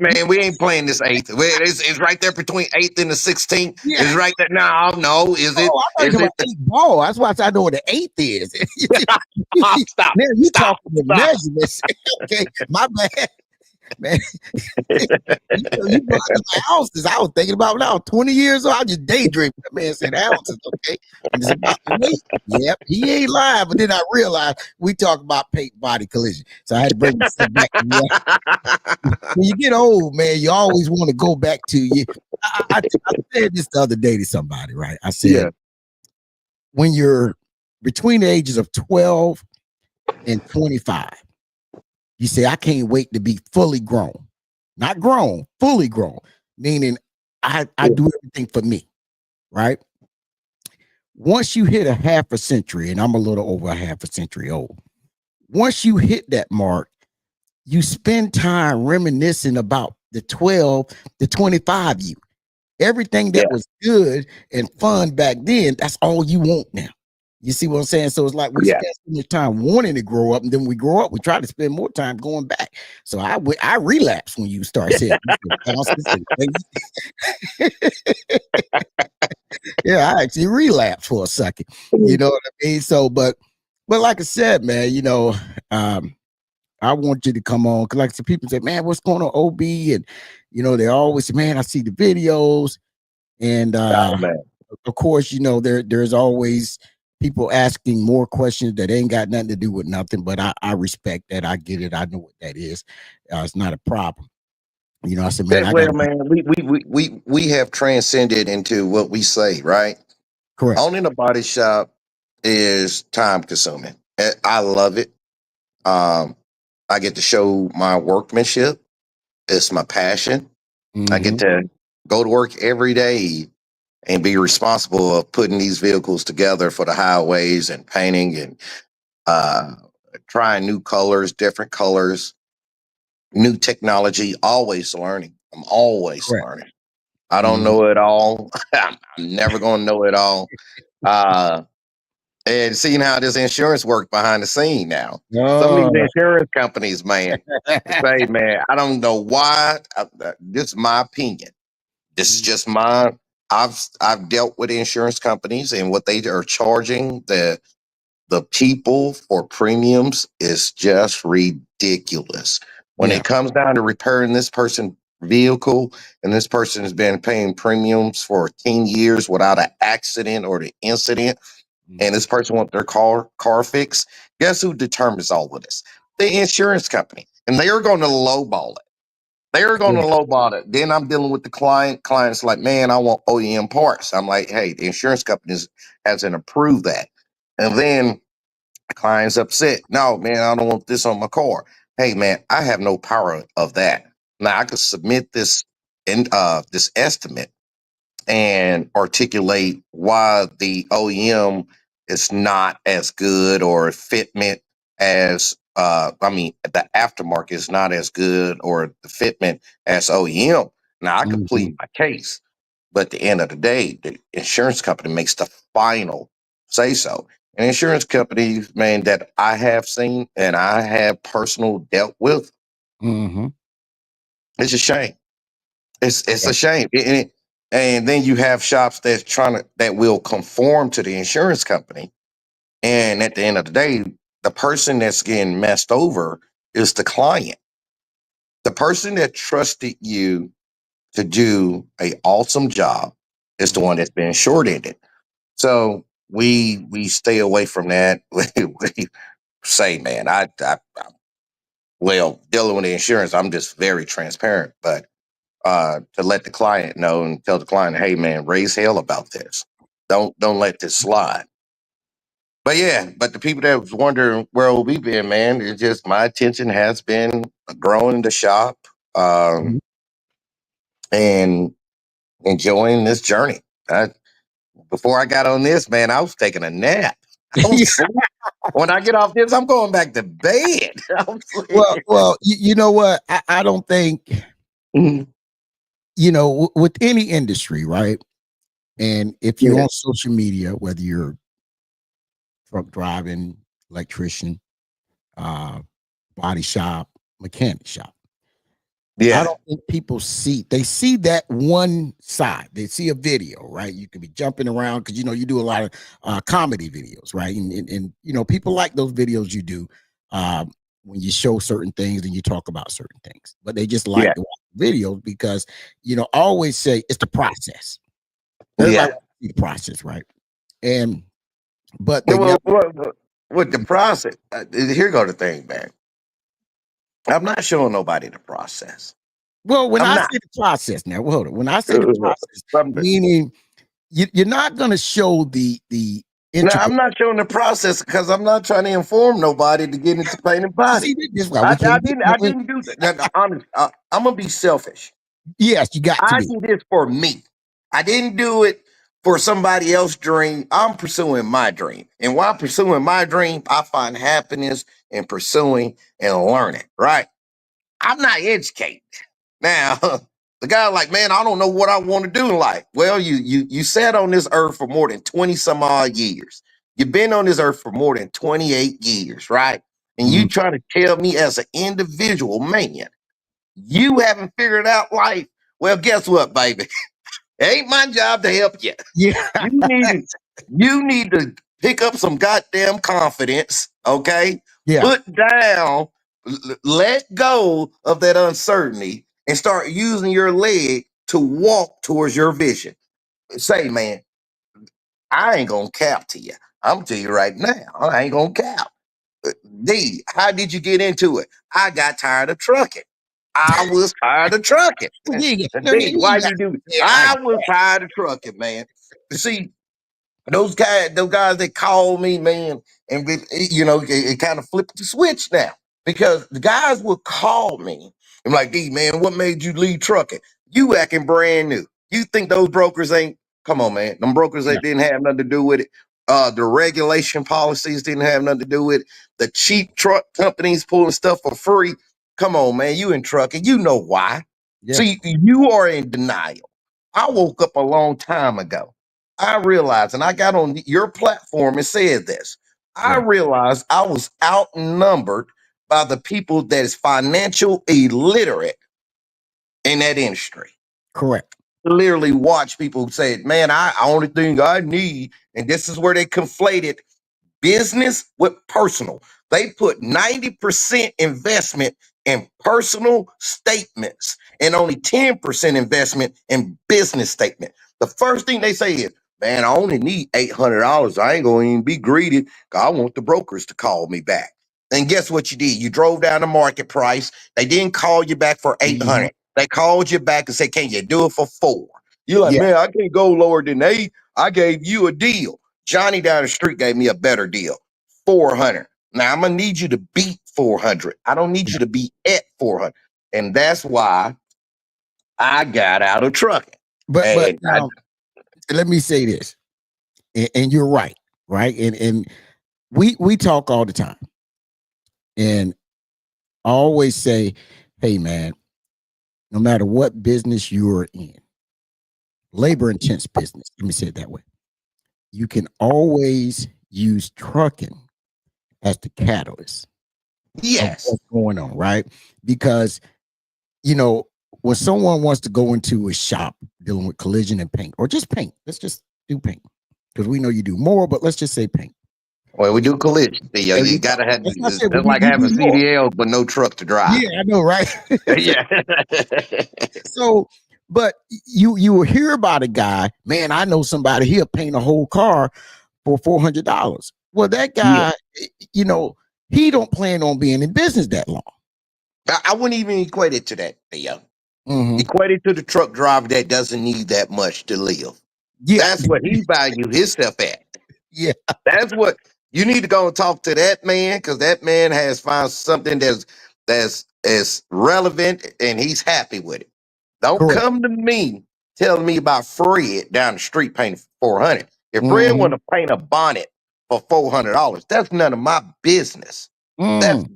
man, we ain't playing this eighth. It's right there between eighth and the 16th. Yeah. It's right there. No, is it? Oh, I thought you Is were talking it? about eight ball. That's why I know what an eighth is. Stop, Now you stop, talking in stop. measurements. Okay, my bad. man. You brought the ounces. I was thinking about when I was 20 years old. I just daydreamed. That man said ounces, okay? And it's about the weight. Yep, he ain't lying. But then I realized we talk about paint body collision. So I had to bring myself back to reality. When you get old, man, you always want to go back to you. I said this the other day to somebody, right? I said, Yeah. when you're between the ages of 12 and 25, you say, I can't wait to be fully grown. Not grown, fully grown, meaning I do everything for me, right? Once you hit a half a century, and I'm a little over a half a century old, once you hit that mark, you spend time reminiscing about the 12 to 25 you. Everything that was good and fun back then, that's all you want now. You see what I'm saying? So it's like we spend so much time wanting to grow up, and then we grow up, we try to spend more time going back. So I relapse when you start saying yeah, I actually relapsed for a second. You know what I mean? So, but like I said, man, I want you to come on because, like some people say, man, what's going on, OB? And they always say, man, I see the videos, and Oh, man. of course, there's always people asking more questions that ain't got nothing to do with nothing. But I respect that. I get it. I know what that is. It's not a problem. I said, man, I got Well, man, we have transcended into what we say, right? correct. Owning a body shop is time consuming. I love it. Um, I get to show my workmanship. It's my passion. I Mm-hmm. get to go to work every day and be responsible of putting these vehicles together for the highways and painting and uh, trying new colors, new technology, always learning. I'm always Correct. learning. I don't Mm-hmm. know it all. I'm never going to know it all. Uh, and seeing how this insurance work behind the scene now. Some of these Oh. insurance companies, man, say, man, I don't know why. This is my opinion. This is just my. I've dealt with insurance companies and what they are charging the people for premiums is just ridiculous. When Yeah. it comes down to repairing this person's vehicle and this person has been paying premiums for 10 years without an accident or the incident, and this person wants their car fixed, guess who determines all of this? The insurance company. And they are going to lowball it. They are going to Yeah. lowball it. Then I'm dealing with the client. Client's like, man, I want OEM parts. I'm like, hey, the insurance company hasn't approved that. And then the client's upset. No, man, I don't want this on my car. Hey, man, I have no power of that. Now I could submit this in this estimate and articulate why the OEM is not as good or fitment as the aftermarket is not as good or the fitment as OEM. Now I could Mm-hmm. plead my case, but at the end of the day, the insurance company makes the final say so. And insurance companies, man, that I have seen and I have personal dealt with, Mm-hmm. it's a shame. It's Yeah. a shame. And then you have shops that will conform to the insurance company. And at the end of the day, the person that's getting messed over is the client. The person that trusted you to do a awesome job is the Mm-hmm. one that's been short-ended. So we stay away from that. We say, man, well, dealing with the insurance, I'm just very transparent. But to let the client know and tell the client, hey man, raise hell about this. Don't let this slide. But yeah, but the people that was wondering where we've been, man, it's just my attention has been growing the shop Mm-hmm. and enjoying this journey. Before I got on this, man, I was taking a nap. I was sleep. When I get off this, I'm going back to bed. I'm sleeping. Well, you know what? I don't think, Mhm. with any industry, right? And if you're Yeah. on social media, whether you're truck driving, electrician, uh, body shop, mechanic shop, I Yeah. don't think people they see that one side. They see a video, right? You can be jumping around because you do a lot of comedy videos, right? And people like those videos you do. Um, when you show certain things and you talk about certain things. But they just Yeah. like to watch videos because I always say it's the process. Everybody Yeah. wants to see the process, right? And but Yeah, they never. with the process, here go the thing, man. I'm not showing nobody the process. Well, when I'm I not. say the process, now, well, hold on. When I say the Uh, process, I'm, meaning you're not going to show the no, intricate. I'm not showing the process because I'm not trying to inform nobody to get into painting You body. see, this is why we can't get. I didn't do that. Now, honest, I'm gonna be selfish. Yes, you got to I be. do this for me. I didn't do it for somebody else's dream. I'm pursuing my dream. And while pursuing my dream, I find happiness in pursuing and learning, right? I'm not educated. Now, the guy like, man, I don't know what I want to do in life. Well, you sat on this earth for more than 20 some odd years. You've been on this earth for more than 28 years, right? And Mhm. you trying to tell me as an individual man, you haven't figured out life. Well, guess what, baby? It ain't my job to help you. Yeah, You need to, you need to pick up some goddamn confidence, okay? yeah, Put down, let go of that uncertainty and start using your leg to walk towards your vision. Say, man, I ain't gonna cap to you. I'm gonna tell you right now, I ain't gonna cap. D, how did you get into it? I got tired of trucking. I was tired of trucking. well, yeah. No, D, why you got. you do? Yeah, I. I was tired of trucking, man. See, those guys that call me, man, and it kind of flipped the switch now because the guys will call me and like, D, man, what made you leave trucking? You acting brand new. You think those brokers ain't? Come on, man. Them brokers Yeah, that didn't have nothing to do with it. The regulation policies didn't have nothing to do with it. The cheap truck companies pulling stuff for free. Come on, man. You in trucking. You know why. yeah, See, you are in denial. I woke up a long time ago. I realized, and I got on your platform and said this. I yeah. realized I was outnumbered by the people that is financial illiterate in that industry. Correct. Literally watch people say, man, I only thing I need, and this is where they conflated business with personal. They put 90% investment in personal statements and only 10% investment in business statement. The first thing they say is, man, I only need $800. I ain't going to even be greedy 'cause I want the brokers to call me back. And guess what you did? You drove down the market price. They didn't call you back for Mhm. 800. They called you back and said, can you do it for 4? You're like, Yeah, man, I can't go lower than 8. I gave you a deal. Johnny down the street gave me a better deal, 400. Now I'm gonna need you to beat 400. I don't need yeah. you to be at 400, and that's why I got out of trucking. But And I, now let me say this, and you're right, right? And we talk all the time, and I always say, hey, man, no matter what business you're in, labor intense business. Let me say it that way. You can always use trucking as the catalyst of yes, what's going on, right? Because you know, when someone wants to go into a shop dealing with collision and paint, or just paint, let's just do paint because we know you do more, but let's just say paint. well, we do collision. There You you go. gotta have. That's not saying That's like you having do more. CDL but no truck to drive. Yeah, I know, right? Yeah, So, but you will hear about a guy, man. I know somebody. He'll paint a whole car for $400. Well, that yeah. guy, you know, he don't plan on being in business that long. I wouldn't even equate it to that, Theo. Hmm. Equate it to the truck driver that doesn't need that much to live. Yeah, That's what he value himself at. yeah, That's what you need to go and talk to that man because that man has found something that's relevant and he's happy with it. Don't correct. come to me telling me about Fred down the street painting for 400. If Fred want Hmm. to paint a bonnet for $400, that's none of my business. That's Mm,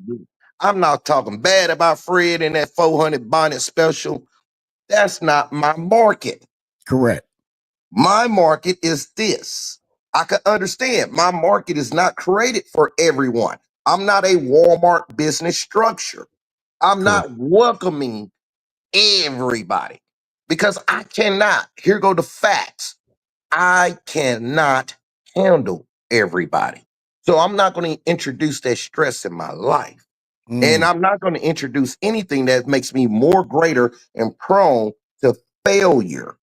I'm not talking bad about Fred and that 400 bonnet special. That's not my market. correct. My market is this. I can understand my market is not created for everyone. I'm not a Walmart business structure. I'm Correct. not welcoming everybody because I cannot. Here go the facts. I cannot handle everybody. So I'm not going to introduce that stress in my life. And I'm not going to introduce anything that makes me more greater and prone to failure.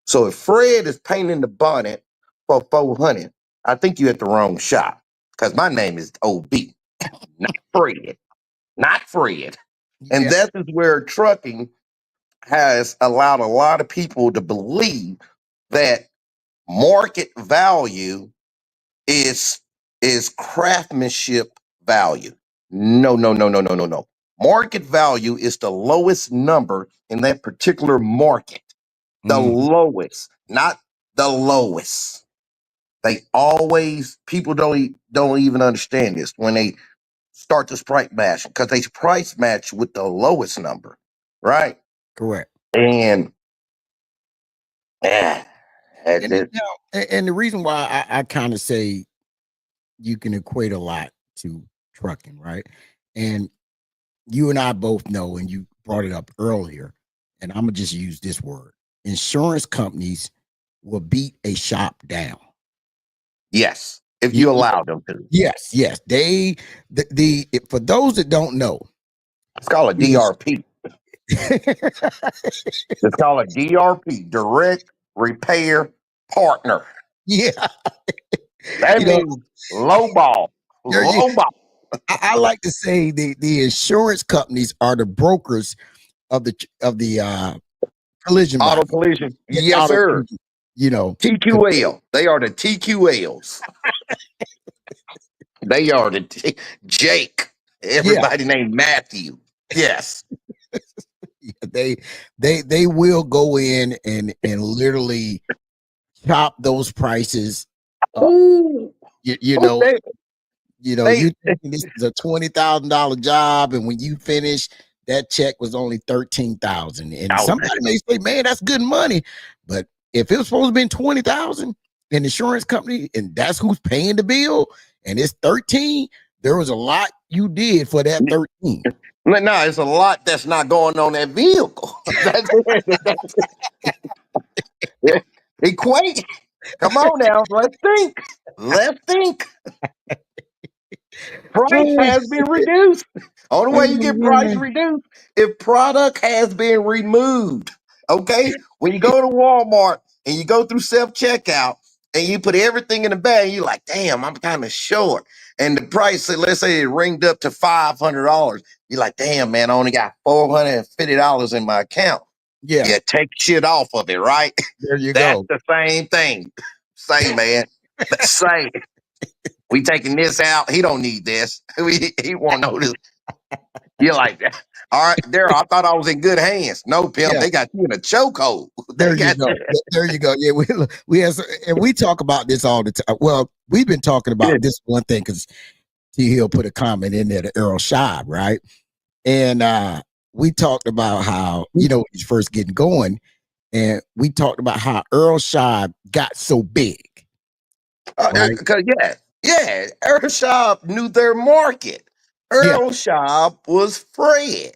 So if Fred is painting the bonnet for 400, I think you're at the wrong shop because my name is OB, not Fred, not Fred. And Yeah. that is where trucking has allowed a lot of people to believe that market value is is craftsmanship value. No, no, no, no, no, no, no. Market value is the lowest number in that particular market. The Mhm. lowest, not the lowest. They always people don't even understand this when they start this price match because they price match with the lowest number, right? Correct. And yeah, And it, now, and the reason why I kind of say you can equate a lot to trucking, right? And you and I both know, and you brought it up earlier, and I'm gonna just use this word: insurance companies will beat a shop down. yes, if you Yeah, allow them to. yes, yes. For those that don't know, It's called a is DRP. It's called a DRP, direct repair partner. yeah, That you know, means low ball, there you, low ball. I like to say the insurance companies are the brokers of the collision Auto market. collision. Yeah, Yes, auto sir. collision, you know, 'cause TQL. They are the TQLs. They are the Jake. yeah, Everybody named Matthew. Yes. they they will go in and literally chop those prices up. Ooh. You, They, they, you thinking this is a $20,000 job, and when you finish, that check was only 13,000. And oh, somebody may say, "Man, that's good money," but if it was supposed to be 20,000, an insurance company, and that's who's paying the bill, and it's 13, there was a lot you did for that 13. no, it's a lot that's not going on that vehicle. That's it. Yeah. Equate. Come on now. Let's think. Let's think. Price has been reduced. Only way you get price reduced if product has been removed. Okay? When you go to Walmart and you go through self-checkout and you put everything in the bag, you're like, damn, I'm kind of short. And the price, let's say it ringed up to $500. You're like, damn, man, I only got $450 in my account. Yeah, Yeah, take shit off of it, right? there you That's go. the same thing. Say, man. Say. We taking this out. He don't need this. He won't know this. You're like that. All right, there. I thought I was in good hands. No, pimp. Yeah, They got you in a chokehold. They there you got go. There you go. Yeah, we have, and we talk about this all the time. Well, we've been talking about this one thing because T Hill put a comment in there to Earl Scheib, right? And we talked about how, he's first getting going, and we talked about how Earl Scheib got so big, right? because yeah. Earl Shop knew their market. Yeah, Earl Shop was Fred.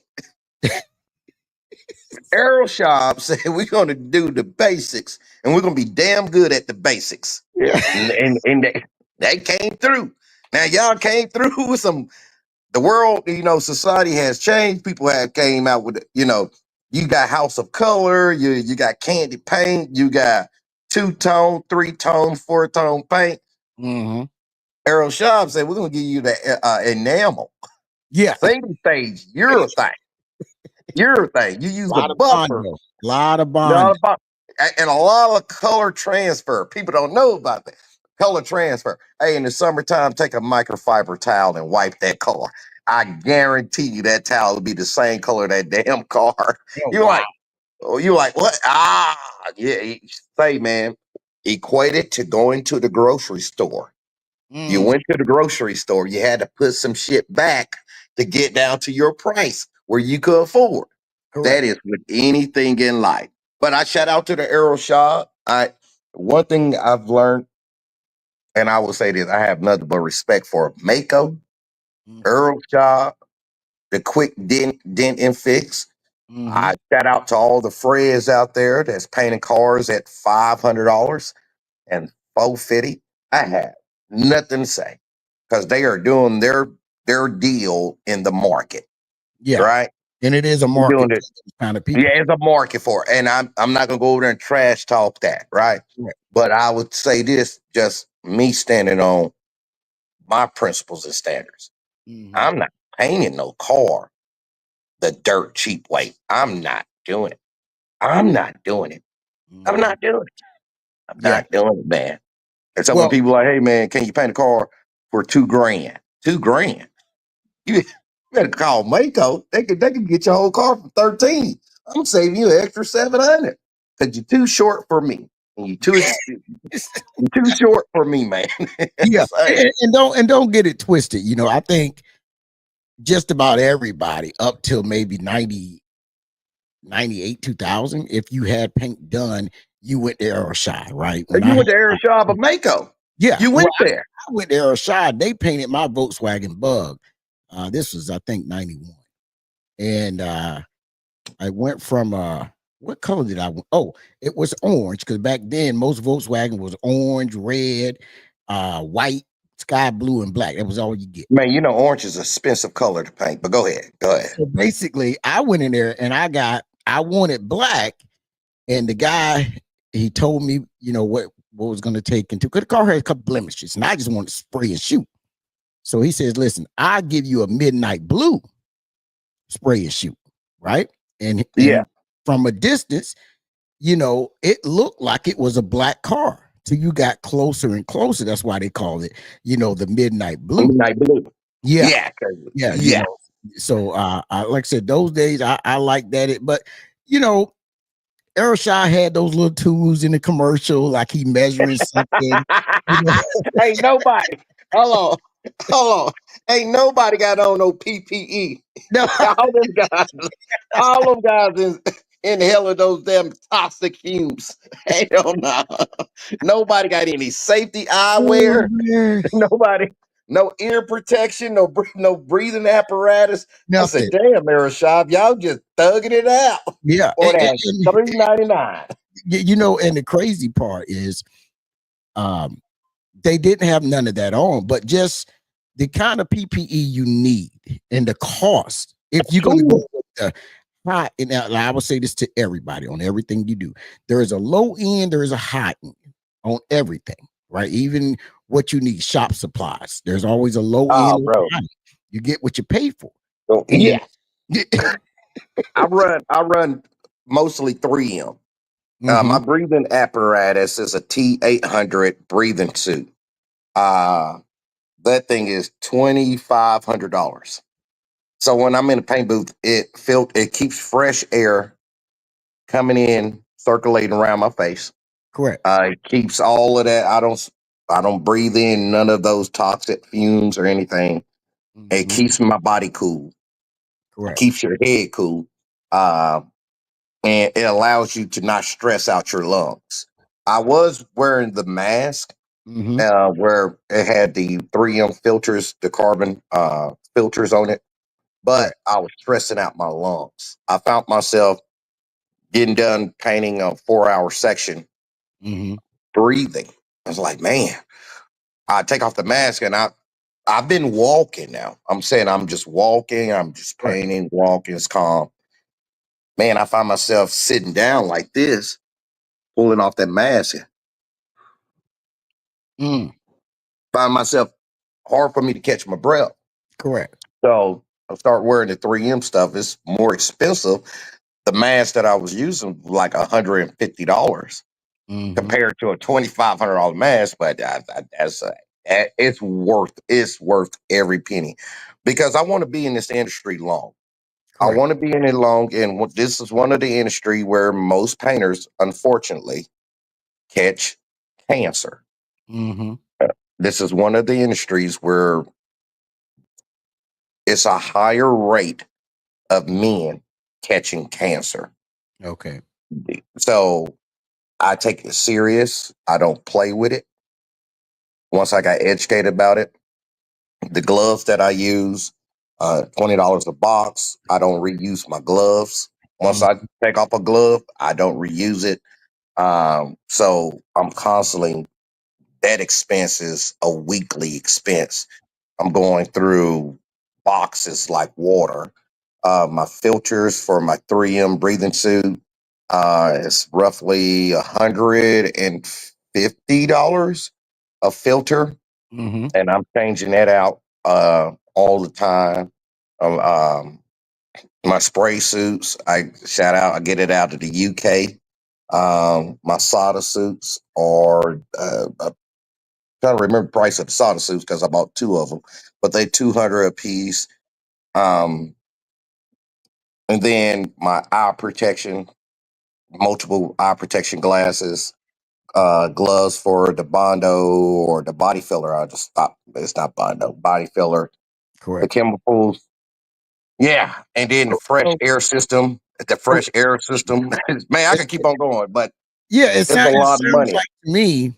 Earl Shop said we're going to do the basics, and we're going to be damn good at the basics. yeah. And they came through. Now y'all came through with some. The world, society has changed. People have came out with, you got House of Color, you got candy paint, you got 2-tone, 3-tone, 4-tone paint. Hmm. Errol Shop said, we're gonna give you the enamel. Yeah, Single stage, urethane. Urethane. You a use the lot of buffer. bondo, a lot of Not bond. about, and a lot of color transfer. People don't know about that. Color transfer. Hey, in the summertime, take a microfiber towel and wipe that car. I guarantee you that towel will be the same color that damn car. Oh You're wow. like, oh, you're like, what? Ah, yeah. Say, man, equate it to going to the grocery store. You Hmm. went to the grocery store, you had to put some shit back to get down to your price where you could afford. That Correct. is with anything in life. But I shout out to the Arrow Shop. One thing I've learned, and I will say this, I have nothing but respect for Mako, Hmm. Earl Shop, the quick dent and fix. Hmm. I shout out to all the Freds out there that's painting cars at $500 and 450. I have nothing to say because they are doing their their deal in the market, Yeah. right? And it is a We're market doing for it. those kind of people. Yeah, it's a market for it. And I'm not gonna go over there and trash talk that, right? Right. But I would say this, just me standing on my principles and standards. Mhm. I'm not painting no car the dirt cheap way. I'm not doing it. I'm not doing it. I'm Mhm. not doing it. I'm Yeah. not doing it, man. And so when Well, people are like, hey man, can you paint a car for 2 grand? 2 grand. You better call Mako. They can get your whole car for 13. I'm saving you an extra 700. Because you're too short for me. And you're too short for me, man. yeah. Say, And don't get it twisted. I think just about everybody up till maybe 98, 2000, if you had paint done, you went to Aeroshine, right? When I you had went to Air Shop of Mako. yeah, You well, went there. I went to Aeroshine, they painted my Volkswagen Bug. This was, I think, 91. And I went from what color did I want? Oh, it was orange, because back then most Volkswagen was orange, red, white, sky blue, and black. That was all you get. Man, you know orange is an expensive color to paint, but go ahead. Go ahead. So basically, I went in there and I wanted black, and the guy, he told me, what was going to take into, because the car had a couple blemishes, and I just wanted to spray and shoot. So he says, "Listen, I'll give you a midnight blue spray and shoot, right?" And Yeah. from a distance, it looked like it was a black car till you got closer and closer. That's why they called it, the midnight blue. Midnight blue. Yeah, Yeah. yeah, Yeah. So, like I said, those days I like that. But you know, Aeroshaw had those little tools in the commercial, like he measuring something. You know, Ain't nobody. Hold on. Hold on. Ain't nobody got on no PPE. no, All them guys, all them guys inhaling those damn toxic fumes. Hell no. Nobody got any safety oh, eyewear. man, Nobody, no ear protection, no breathing apparatus. I said, nothing. damn, Aeroshop, y'all just thugging it out Yeah, for that $3.99. and the crazy part is, um, they didn't have none of that on, but just the kind of PPE you need and the cost. If you're going to go Cool. with the high, and I would say this to everybody on everything you do, there is a low end, there is a high end on everything, right? Even what you need, shop supplies. There's always a low end Oh, and bro. a high end. You get what you pay for. So, And yeah, I run mostly 3M. My mhm, breathing apparatus is a T800 breathing suit. Uh, that thing is $2,500. So when I'm in a paint booth, it keeps fresh air coming in, circulating around my face. correct. It keeps all of that. I don't breathe in none of those toxic fumes or anything. It Mhm, keeps my body cool. correct. Keeps your head cool. Uh, and it allows you to not stress out your lungs. I was wearing the mask Mhm, where it had the 3M filters, the carbon filters on it, but correct. I was stressing out my lungs. I found myself getting done painting a 4 hour section, Mhm, breathing. I was like, man, I take off the mask and I've been walking now. I'm saying I'm just walking, I'm just correct. painting, walking, it's calm. Man, I find myself sitting down like this, pulling off that mask. Mm, Find myself hard for me to catch my breath. correct. So I start wearing the 3M stuff. It's more expensive. The mask that I was using was like $150 Mhm, compared to a $2,500 mask, but it's worth every penny because I want to be in this industry long. I correct. want to be in it long, and this is one of the industry where most painters, unfortunately, catch cancer. Mhm, This is one of the industries where it's a higher rate of men catching cancer. okay. So I take it serious. I don't play with it. Once I got educated about it, the gloves that I use, $20 a box. I don't reuse my gloves. Once Mm, I take off a glove, I don't reuse it. So I'm constantly, that expense is a weekly expense. I'm going through. boxes like water. My filters for my 3M breathing suit, it's roughly $150 a filter, Mm-hmm. and I'm changing that out all the time. Um, um, my spray suits, I get it out of the UK. My soda suits are I'm trying to remember the price of the soda suits because I bought two of them, but they 200 a piece. Um, and then my eye protection, multiple eye protection glasses, gloves for the Bondo or the body filler. I just stop. It's not Bondo, body filler. The Correct. chemicals, yeah, and then the fresh So, air system. The so, fresh air system, man, I it, could keep on going, but yeah, it's a it lot of sounds money. like to me,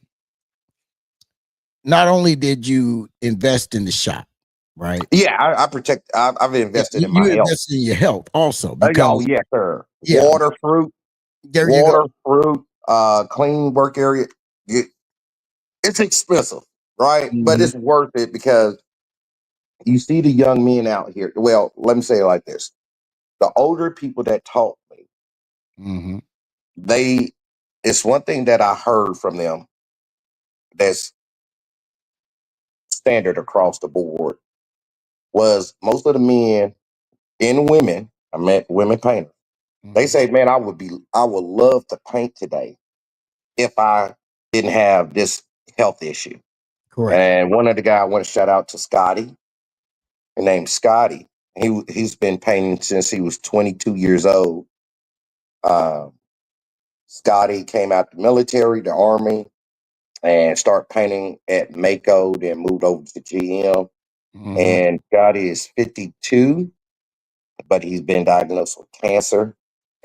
not only did you invest in the shop, right? Yeah, I protect. I've Yeah, invested in my you health. invested in your health also Oh, because yes, sir. yeah, there you go. Water, fruit, clean work area. You, it's expensive, right? But Hmm. it's worth it because you see the young men out here. Well, let me say it like this: the older people that taught me, Hmm. they, it's one thing that I heard from them that's standard across the board was most of the men and women. I met women painters. They Hmm. say, "Man, I would love to paint today if I didn't have this health issue." Correct. And one of the guys I want to shout out to Scotty, named Scotty. He's been painting since he was 22 years old. Uh, Scotty came out the military, the army, and started painting at Mako, then moved over to GM. Hmm. And Scotty is 52, but he's been diagnosed with cancer.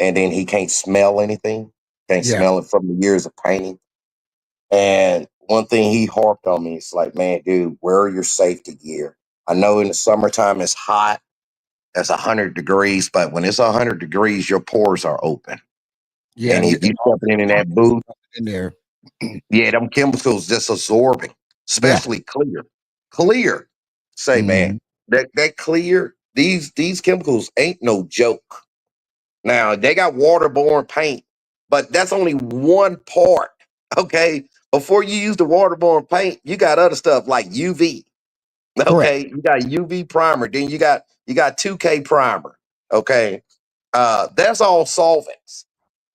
And then he can't smell anything, can't Yeah. smell it from the years of painting. And one thing he harped on me is like, man, dude, wear your safety gear. I know in the summertime it's hot, it's 100 degrees, but when it's 100 degrees, your pores are open. Yeah. And if you All stepping in the that booth, in there. yeah, them chemicals just absorbing, Yeah. especially clear. Clear. Say, man, Hmm. that clear, these chemicals ain't no joke. Now they got waterborne paint, but that's only one part. Okay. Before you use the waterborne paint, you got other stuff like UV. Correct. Okay. You got UV primer, then you got 2K primer. Okay. That's all solvents.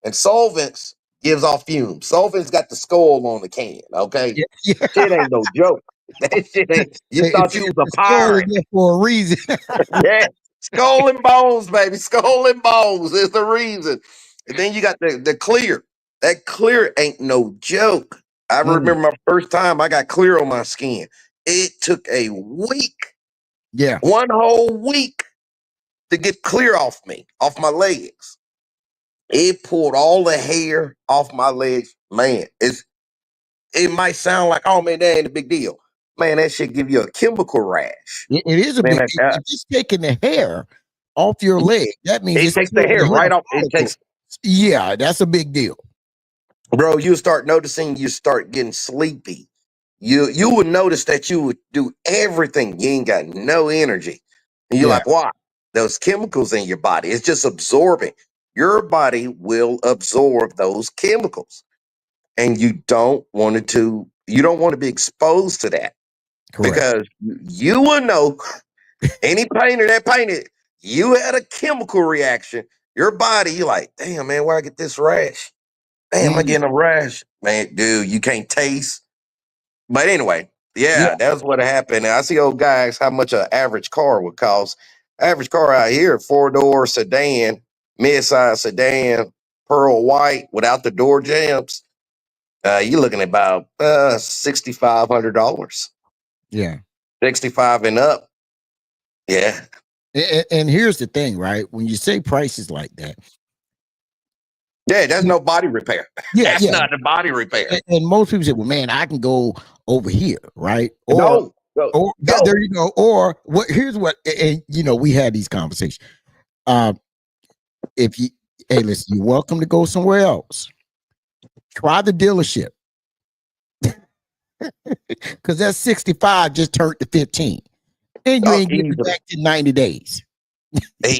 And solvents gives off fumes. Solvents got the skull on the can. Okay. Yeah. Yeah. Shit ain't no joke. That shit ain't, you thought you was a It's scolded pirate. there for a reason. Yeah. Skull and bones, baby. Skull and bones is the reason. And then you got the clear. That clear ain't no joke. I Mm. remember my first time I got clear on my skin. It took a week, Yeah. one whole week to get clear off me, off my legs. It pulled all the hair off my legs. Man, it might sound like, oh man, that ain't a big deal. Man, that shit give you a chemical rash. It is a Man, big. If it's taking the hair off your it leg, that means it's takes the killing hair the hair right off. It follicle. takes, Yeah, that's a big deal. bro, you start noticing you start getting sleepy. You would notice that you would do everything. You ain't got no energy. And you're Yeah. like, why? Those chemicals in your body, it's just absorbing. Your body will absorb those chemicals. And you don't want to be exposed to that Correct. because you will know any painter that painted, you had a chemical reaction. Your body, you like, damn man, where I get this rash? Damn, I Mm. getting a rash. Man, dude, you can't taste. But anyway, Yeah. yeah, that's what happened. And I see old guys how much an average car would cost. Average car out here, 4-door sedan, mid-size sedan, pearl white without the door jambs. You're looking at about $6,500. Yeah. 65 and up. Yeah. And here's the thing, right? When you say prices like that, Yeah, that's no body repair. yeah, That's yeah. not the body repair. And most people say, "Well, man, I can go over here, right?" No, no, Or no. there you go. Or what? Here's what. And we had these conversations. Um, if you, hey, listen, you're welcome to go somewhere else. Try the dealership because that 65 just turned to 15. And you Oh, ain't getting it easily. back in 90 days.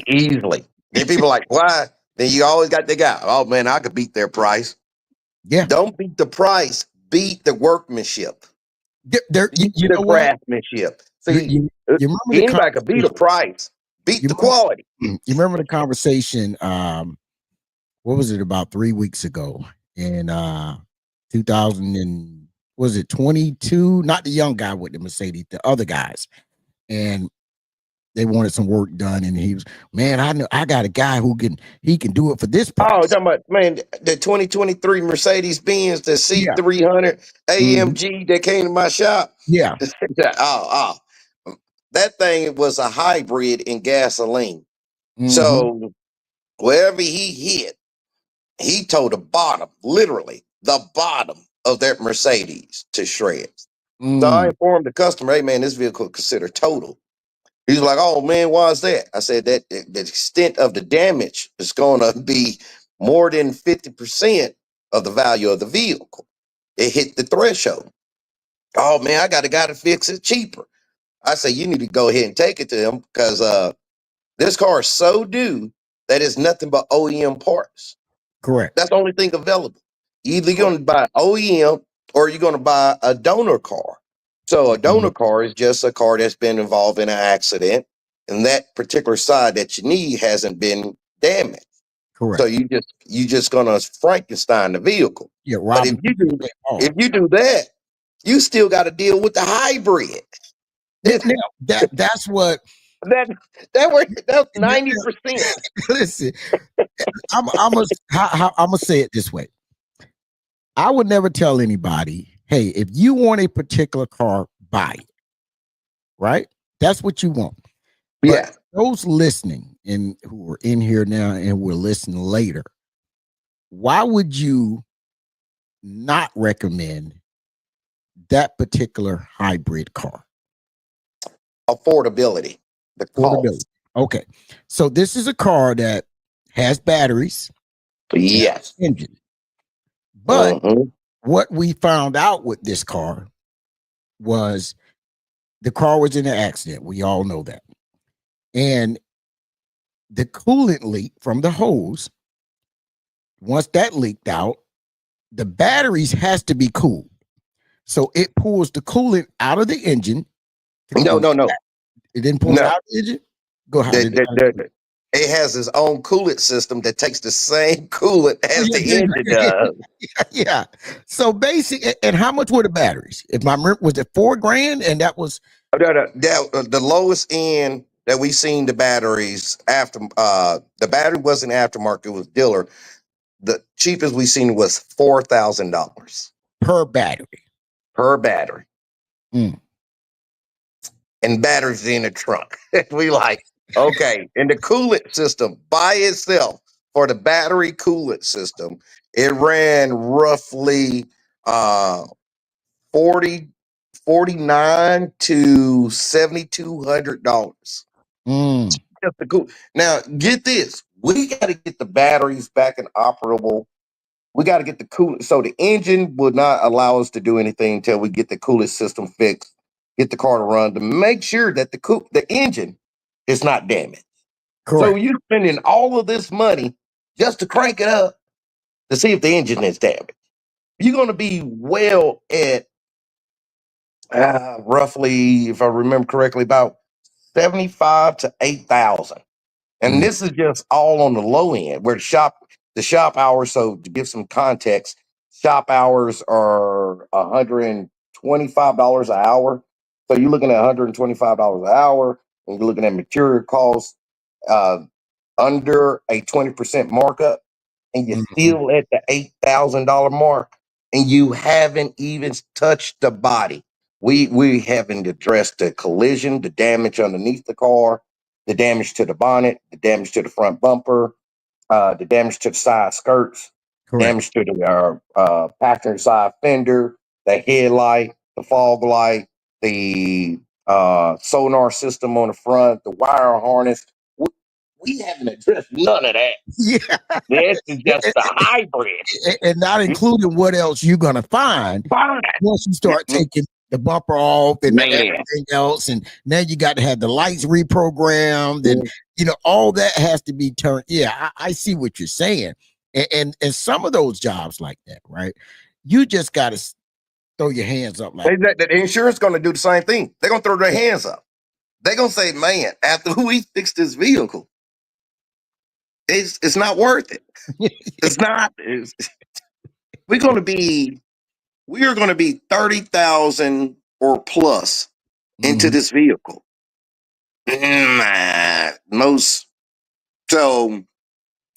Easily. Then people like, why? Then you always got the guy. Oh man, I could beat their price. Yeah. Don't beat the price. Beat the workmanship. Beat You the know what? craftsmanship. You, See, you, you remember the anybody could beat a conversation. price. Beat You the remember, quality. you remember the conversation, what was it, about 3 weeks ago in 2000 and was it 22? Not the young guy with the Mercedes, the other guys. And they wanted some work done. And he was, man, I know I got a guy who can do it for this Oh, price. talking about man, the 2023 Mercedes Benz, the Yeah. C300 Mhm. AMG that came to my shop. Yeah. That thing was a hybrid in gasoline. Hmm. So wherever he hit, he towed the bottom, literally the bottom of that Mercedes to shreds. So I Mm. informed the customer, hey man, this vehicle considered total. He's like, oh man, why is that? I said that the extent of the damage is going to be more than 50% of the value of the vehicle. It hit the threshold. Oh man, I got a guy to fix it cheaper. I say you need to go ahead and take it to him because this car is so due that it's nothing but OEM parts. Correct. That's the only thing available. Either you're Correct. going to buy OEM or you're going to buy a donor car. So a Mhm. donor car is just a car that's been involved in an accident, and that particular side that you need hasn't been damaged. So Correct. you just gonna Frankenstein the vehicle. Yeah. But if Robin you Peter do St. Paul. if you do that, you still got to deal with the hybrid. Yeah, It- now that's what that that's 90%. listen, I'm gonna say it this way. I would never tell anybody, hey, if you want a particular car, buy it. Right? That's what you want. But Yeah. those listening and who are in here now and will listen later, why would you not recommend that particular hybrid car? Affordability, the Affordability. cost. Okay. So this is a car that has batteries, it has Yes. an engine. But Hmm. what we found out with this car was the car was in an accident. We all know that. And the coolant leak from the hose, once that leaked out, the batteries has to be cooled. So it pulls the coolant out of the engine to No, cool no, it no, back. It didn't pull it no. out of the engine. Go how The, did it? the, the, it has its own coolant system that takes the same coolant Oh, as yeah, the engine does. yeah. So basic. And how much were the batteries? If my was it $4,000, and that was The lowest end that we seen the batteries after the battery wasn't aftermarket, it was dealer. The cheapest we seen was $4,000 per battery. per battery. Mm. And batteries in the trunk. We like, okay. And the coolant system by itself for the battery coolant system, it ran roughly uh 40 49 to $7,200. Mm. Just the cool. Now, get this. We got to get the batteries back and operable. We got to get the coolant. So the engine would not allow us to do anything until we get the coolant system fixed, get the car to run to make sure that the engine is not damaged. So Correct. you're spending all of this money just to crank it up to see if the engine is damaged. You're going to be well at roughly, if I remember correctly, about 75 to 8,000. And Mm. this is just all on the low end where the shop hours. So to give some context, shop hours are $125 an hour. So you're looking at $125 an hour, and you're looking at material costs uh, under a 20% markup, and you're Mhm. still at the $8,000 mark, and you haven't even touched the body. We haven't addressed the collision, the damage underneath the car, the damage to the bonnet, the damage to the front bumper, the damage to the side skirts, Correct. damage to the passenger side fender, the headlight, the fog light, the sonar system on the front, the wire harness. We haven't addressed none of that. Yeah. This is just the hybrid. And not including what else you're gonna find Fine. once you start taking the bumper off and Man. everything else, and now you got to have the lights reprogrammed, and all that has to be turned. Yeah, I see what you're saying, and some of those jobs like that, right? You just got to throw your hands up like, The insurance going to do the same thing. They're going to throw their hands up. They're going to say, man, after we fix this vehicle, it's not worth it. It's not. We're going to be we are going to be 30,000 or plus into Mhm. this vehicle. Most. So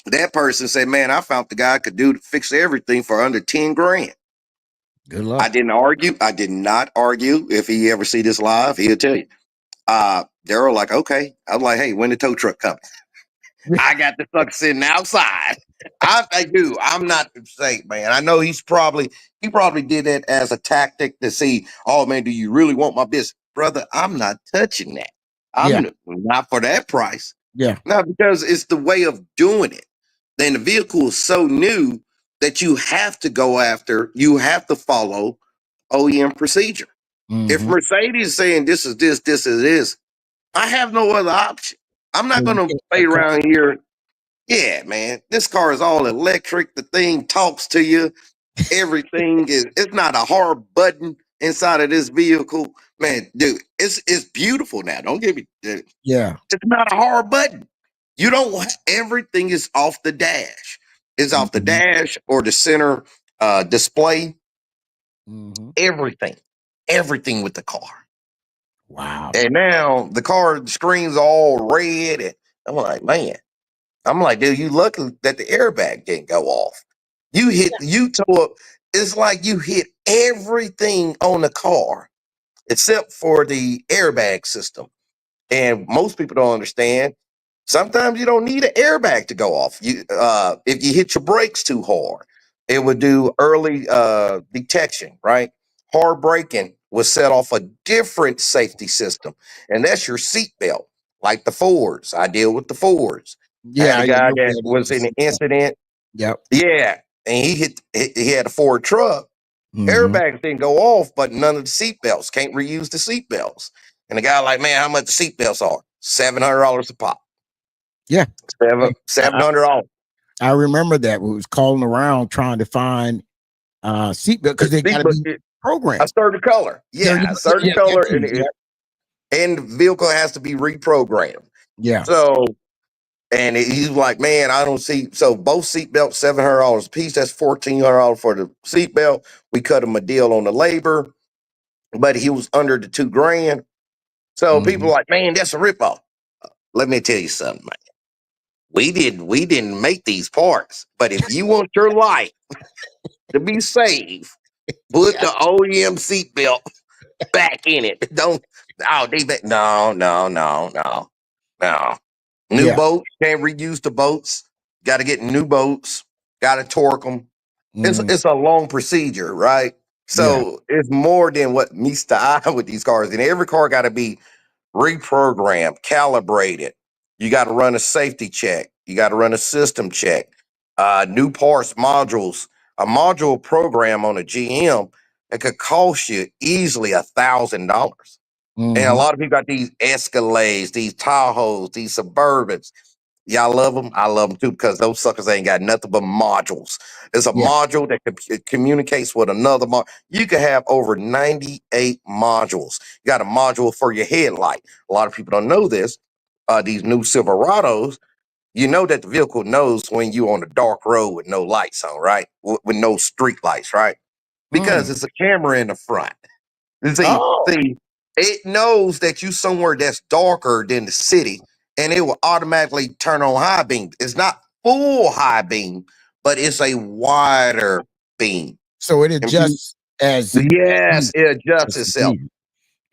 that person said, man, I found the guy could fix everything for under 10 grand. Good I luck. didn't argue. I did not argue. If he ever see this live, he'll tell you. They're like, okay. I was like, hey, when the tow truck coming? I got the sucker sitting outside. I do. I'm not saying, man. I know he probably did that as a tactic to see, oh man, do you really want my business? Brother, I'm not touching that. Yeah, I'm not for that price. yeah. No, because it's the way of doing it. Then the vehicle is so new that you have to follow OEM procedure. If Mhm. Mercedes is saying this is this, I have no other option. I'm So not you going to can't play cut corners. around here. Yeah, man, this car is all electric. The thing talks to you. Everything is. It's not a hard button inside of this vehicle, man. Dude, it's beautiful now. Don't get me. Yeah. It's not a hard button. You don't. Everything is off the dash. It's off the Mhm. dash or the center display. Mhm. Everything, everything with the car. Wow. And now the car screen's all red, and I'm like, man. I'm like, dude, you lucky that the airbag didn't go off. You tore up. It's like you hit everything on the car except for the airbag system. And most people don't understand. Sometimes you don't need an airbag to go off. If you hit your brakes too hard, it would do early detection, right? Hard braking will set off a different safety system, and that's your seatbelt. Like the Fords, I deal with the Fords. I had Yeah, a yeah. guy that Nobody needs was to in an see that. incident. Yep. Yeah, and he had a Ford truck. Mhm. Airbags didn't go off, but none of the seatbelts. Can't reuse the seatbelts. And the guy like, man, how much the seatbelts are? $700 a pop. Yeah. Seven Hey, seven hundred dollars. I remember that we was calling around trying to find seatbelt because they got to be A programmed. certain color. There you Yeah, a go. certain Yeah, that color, too. Yeah, and the vehicle has to be reprogrammed. yeah. So, and he's like, man, I don't see. So both seatbelts, $700 a piece. That's $1,400 for the seatbelt. We cut him a deal on the labor, but he was under the 2 grand. So people Mhm. are like, man, that's a ripoff. Let me tell you something, man. We didn't make these parts, but if you want your life to be safe, put Yeah, the OEM seatbelt back in it. Don't. Oh, no. New yeah. boats can't reuse the boats. Got to get new boats. Got to torque them. It's Mhm. it's a long procedure, right? Yeah. So it's more than what meets the eye with these cars, and every car got to be reprogrammed, calibrated. You got to run a safety check. You got to run a system check. New parts, modules. A module program on a GM, it could cost you easily $1,000. And a Mhm. lot of people got these Escalades, these Tahoes, these Suburbans. Y'all love them. I love them too because those suckers ain't got nothing but modules. It's a Yeah. module that it communicates with another module. You can have over 98 modules. You got a module for your headlight. A lot of people don't know this. These new Silverados, you know that the vehicle knows when you're on a dark road with no lights on, right? With no street lights, right? Because Mm. it's a camera in the front. You Oh, see, it knows that you somewhere that's darker than the city, and it will automatically turn on high beam. It's not full high beam, but it's a wider beam. so it And you, adjusts as yes, needed. it adjusts As itself. needed.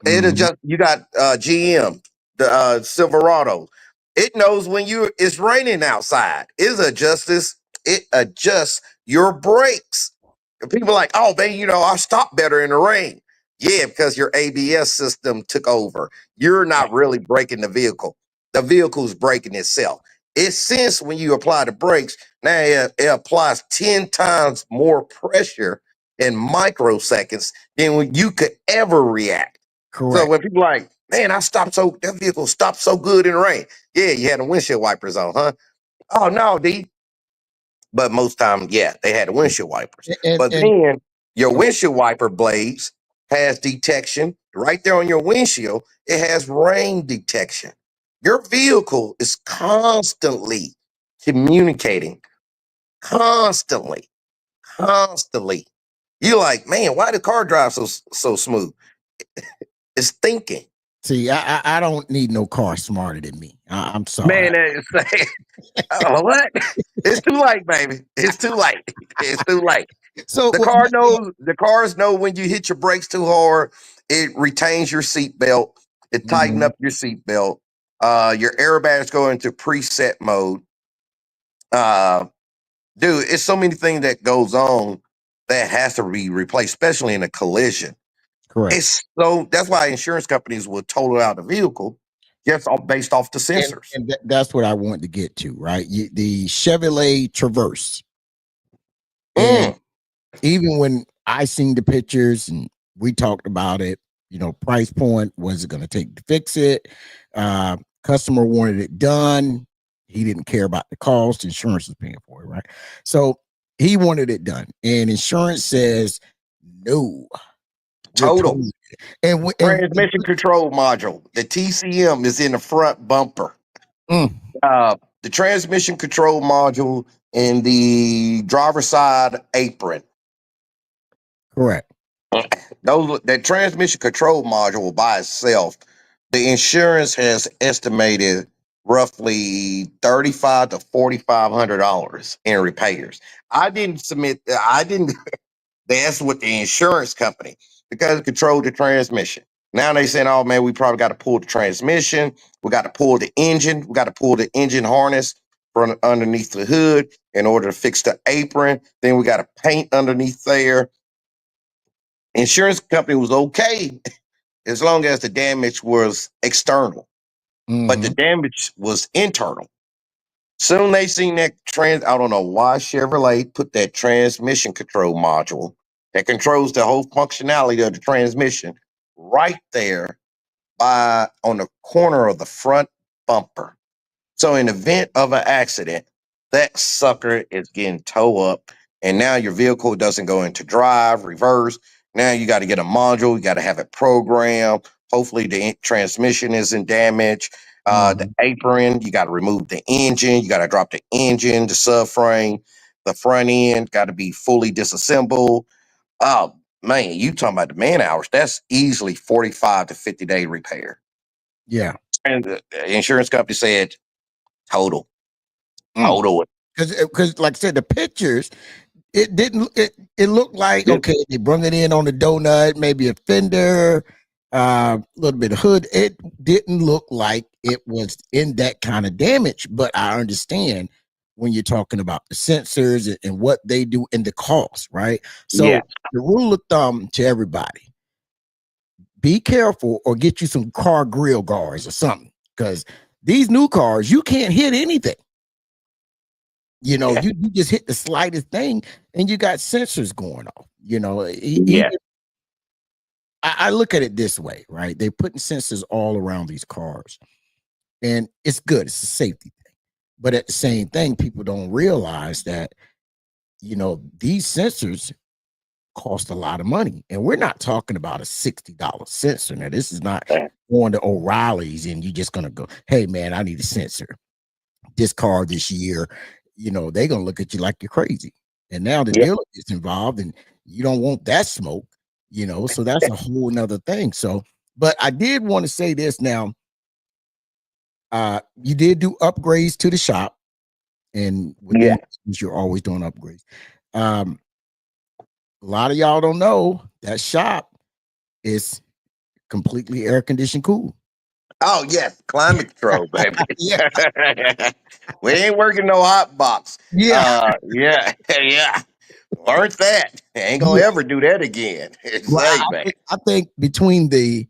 It Mhm. adjusts. You got GM, the Silverado. It knows when it's raining outside. It adjusts your brakes. And people are like, oh, man, I stop better in the rain. Yeah, because your ABS system took over. You're Yeah. not really braking the vehicle. The vehicle's braking itself. It sense when you apply the brakes. Now it applies 10 times more pressure in microseconds than when you could ever react. So Correct. when people like, man, that vehicle stopped so good in the rain. Yeah, you had the windshield wipers on, huh? Oh no, D. But most time, yeah, they had the windshield wipers. But And then your go windshield wiper blades has detection right there on your windshield. It has rain detection. Your vehicle is constantly communicating, constantly, constantly. You're like, man, why the car drive so smooth? It's thinking. see, I don't need no car smarter than me. I'm sorry. Man, it's what? It's too late, baby. It's too late. It's too late. So The car knows. The cars know when you hit your brakes too hard. It retains your seatbelt. It tighten Mhm. up your seatbelt. Your airbags go into preset mode. Uh, dude, it's so many things that goes on that has to be replaced, especially in a collision. Correct. It's so that's why insurance companies will total out the vehicle just based off the sensors. And that's what I want to get to, right? The Chevrolet Traverse, and Mm, even when I seen the pictures and we talked about it, price point, was it going to take to fix it? Customer wanted it done. He didn't care about the cost. Insurance is paying for it, right? So he wanted it done, and insurance says no. We're total. told, and Transmission control module. The TCM is in the front bumper. mm, The transmission control module and the driver side apron. correct. Those that transmission control module by itself, the insurance has estimated roughly $3,500 to $4,500 in repairs. I didn't submit. I didn't. That's with the insurance company because it controlled the transmission. Now they saying, oh man, we probably got to pull the transmission. We got to pull the engine. We got to pull the engine harness from underneath the hood in order to fix the apron. Then we got to paint underneath there. Insurance company was okay as long as the damage was external, but the Hmm. damage was internal. Soon they seen that I don't know why Chevrolet put that transmission control module that controls the whole functionality of the transmission right there by on the corner of the front bumper. So in the event of an accident, that sucker is getting towed up, and now your vehicle doesn't go into drive, reverse. Now you got to get a module, you got to have it programmed. Hopefully the transmission isn't damaged. The Hmm. apron, you got to remove the engine, you got to drop the engine, the subframe, the front end got to be fully disassembled. Oh man, you talking about the man hours? That's easily 45 to 50-day repair. Yeah. And the insurance company said total. Mm. Total. Because like I said, the pictures, it didn't it looked like, It, okay, they brung it in on the donut, maybe a fender, a little bit of hood. It didn't look like it was in that kind of damage, but I understand when you're talking about the sensors and what they do and the cost, right? yeah. So the rule of thumb to everybody: be careful or get you some car grill guards or something, because these new cars, you can't hit anything. Yeah. You just hit the slightest thing and you got sensors going off. Yeah. I look at it this way, right? They're putting sensors all around these cars, and it's good. It's a safety thing. But at the same thing, people don't realize that, these sensors cost a lot of money. And we're not talking about a $60 sensor. Now, this is not Yeah. going to O'Reilly's and you're just going to go, hey, man, I need a sensor. This car this year, they're going to look at you like you're crazy. And now the Yeah. dealer gets involved and you don't want that smoke, so that's a whole nother thing. So, but I did want to say this now. You did do upgrades to the shop, and Yeah. within you're always doing upgrades. Um, a lot of y'all don't know that shop is completely air conditioned cool. Oh yes, climate control, baby. Yeah. We ain't working no hot box. Yeah. Yeah, yeah. Learned that. Ain't gonna Yeah. ever do that again. Well, Say, man. I think between the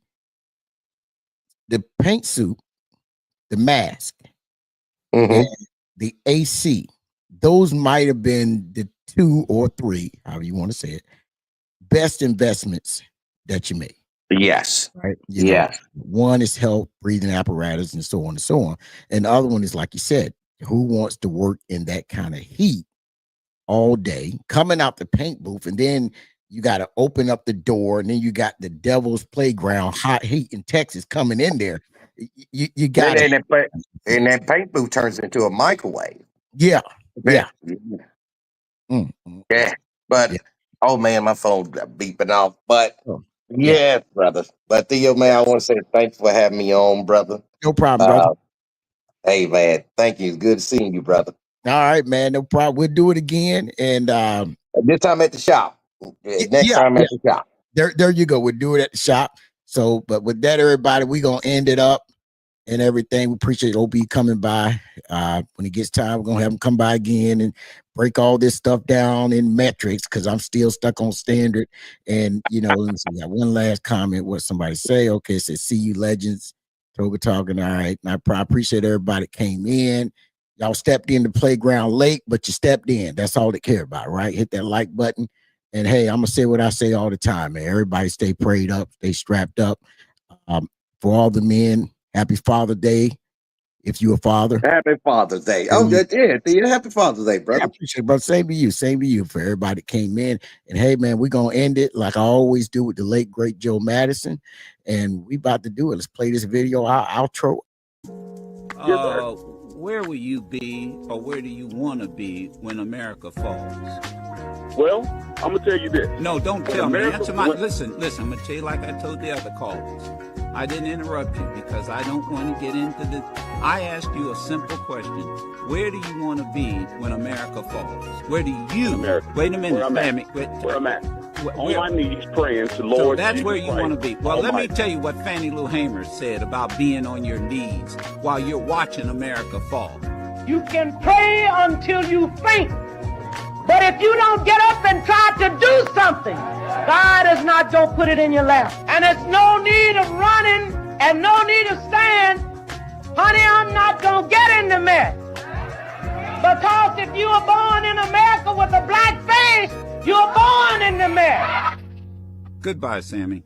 paint suit, the mask, and Hmm. the AC, those might have been the two or three, however you want to say it, best investments that you make. Yes. Right. Yes. One is health, breathing apparatus, and so on and so on. And the other one is, like you said, who wants to work in that kind of heat all day, coming out the paint booth, and then you got to open up the door, and then you got the devil's playground, hot heat in Texas coming in there. You got And that paint booth turns into a microwave. Yeah. Yeah. Yeah. But Yeah. oh man, my phone's beeping off. But Oh, yeah, brother. But Theo, man, I want to say thanks for having me on, brother. No problem, brother. Hey man, thank you. It's good seeing you, brother. All right, man. No problem. We'll do it again. And this time at the shop. Next time at the shop. There you go. We'll do it at the shop. So, but with that, everybody, we're gonna end it up and everything. We appreciate OB coming by. When it gets time, we're gonna have him come by again and break all this stuff down in metrics, because I'm still stuck on standard. And let me see, got one last comment. What somebody say? Okay, it says, "See you, legends." Toga talking. All right, and I appreciate everybody that came in. Y'all stepped in the playground late, but you stepped in. That's all they care about, right? Hit that like button. And hey, I'm gonna say what I say all the time, man. Everybody stay prayed up, stay strapped up. For all the men, happy Father's Day. If you're a father. Happy Father's Day. Oh, yeah. Happy Father's Day, brother. I appreciate it, brother. Same to you. Same to you, for everybody that came in. And hey, man, we're gonna end it like I always do with the late, great Joe Madison. And we about to do it. Let's play this video, our outro. Where will you be, or where do you want to be when America falls? Well, I'm gonna tell you this. No, don't tell me. Answer my. Listen. I'm gonna tell you like I told the other callers. I didn't interrupt you because I don't want to get into the. I asked you a simple question. Where do you want to be when America falls? Where do you? America. Wait a minute, where I'm at. On my knees praying to Lord. So that's Jesus where you Christ. want to be. Well, let me tell you what Fannie Lou Hamer said about being on your knees while you're watching America fall. You can pray until you faint, but if you don't get up and try to do something, God is not going to put it in your lap. And there's no need of running and no need of saying, honey, I'm not going to get in the mess. Because if you were born in America with a black face, you're born in the mess. Goodbye, Sammy.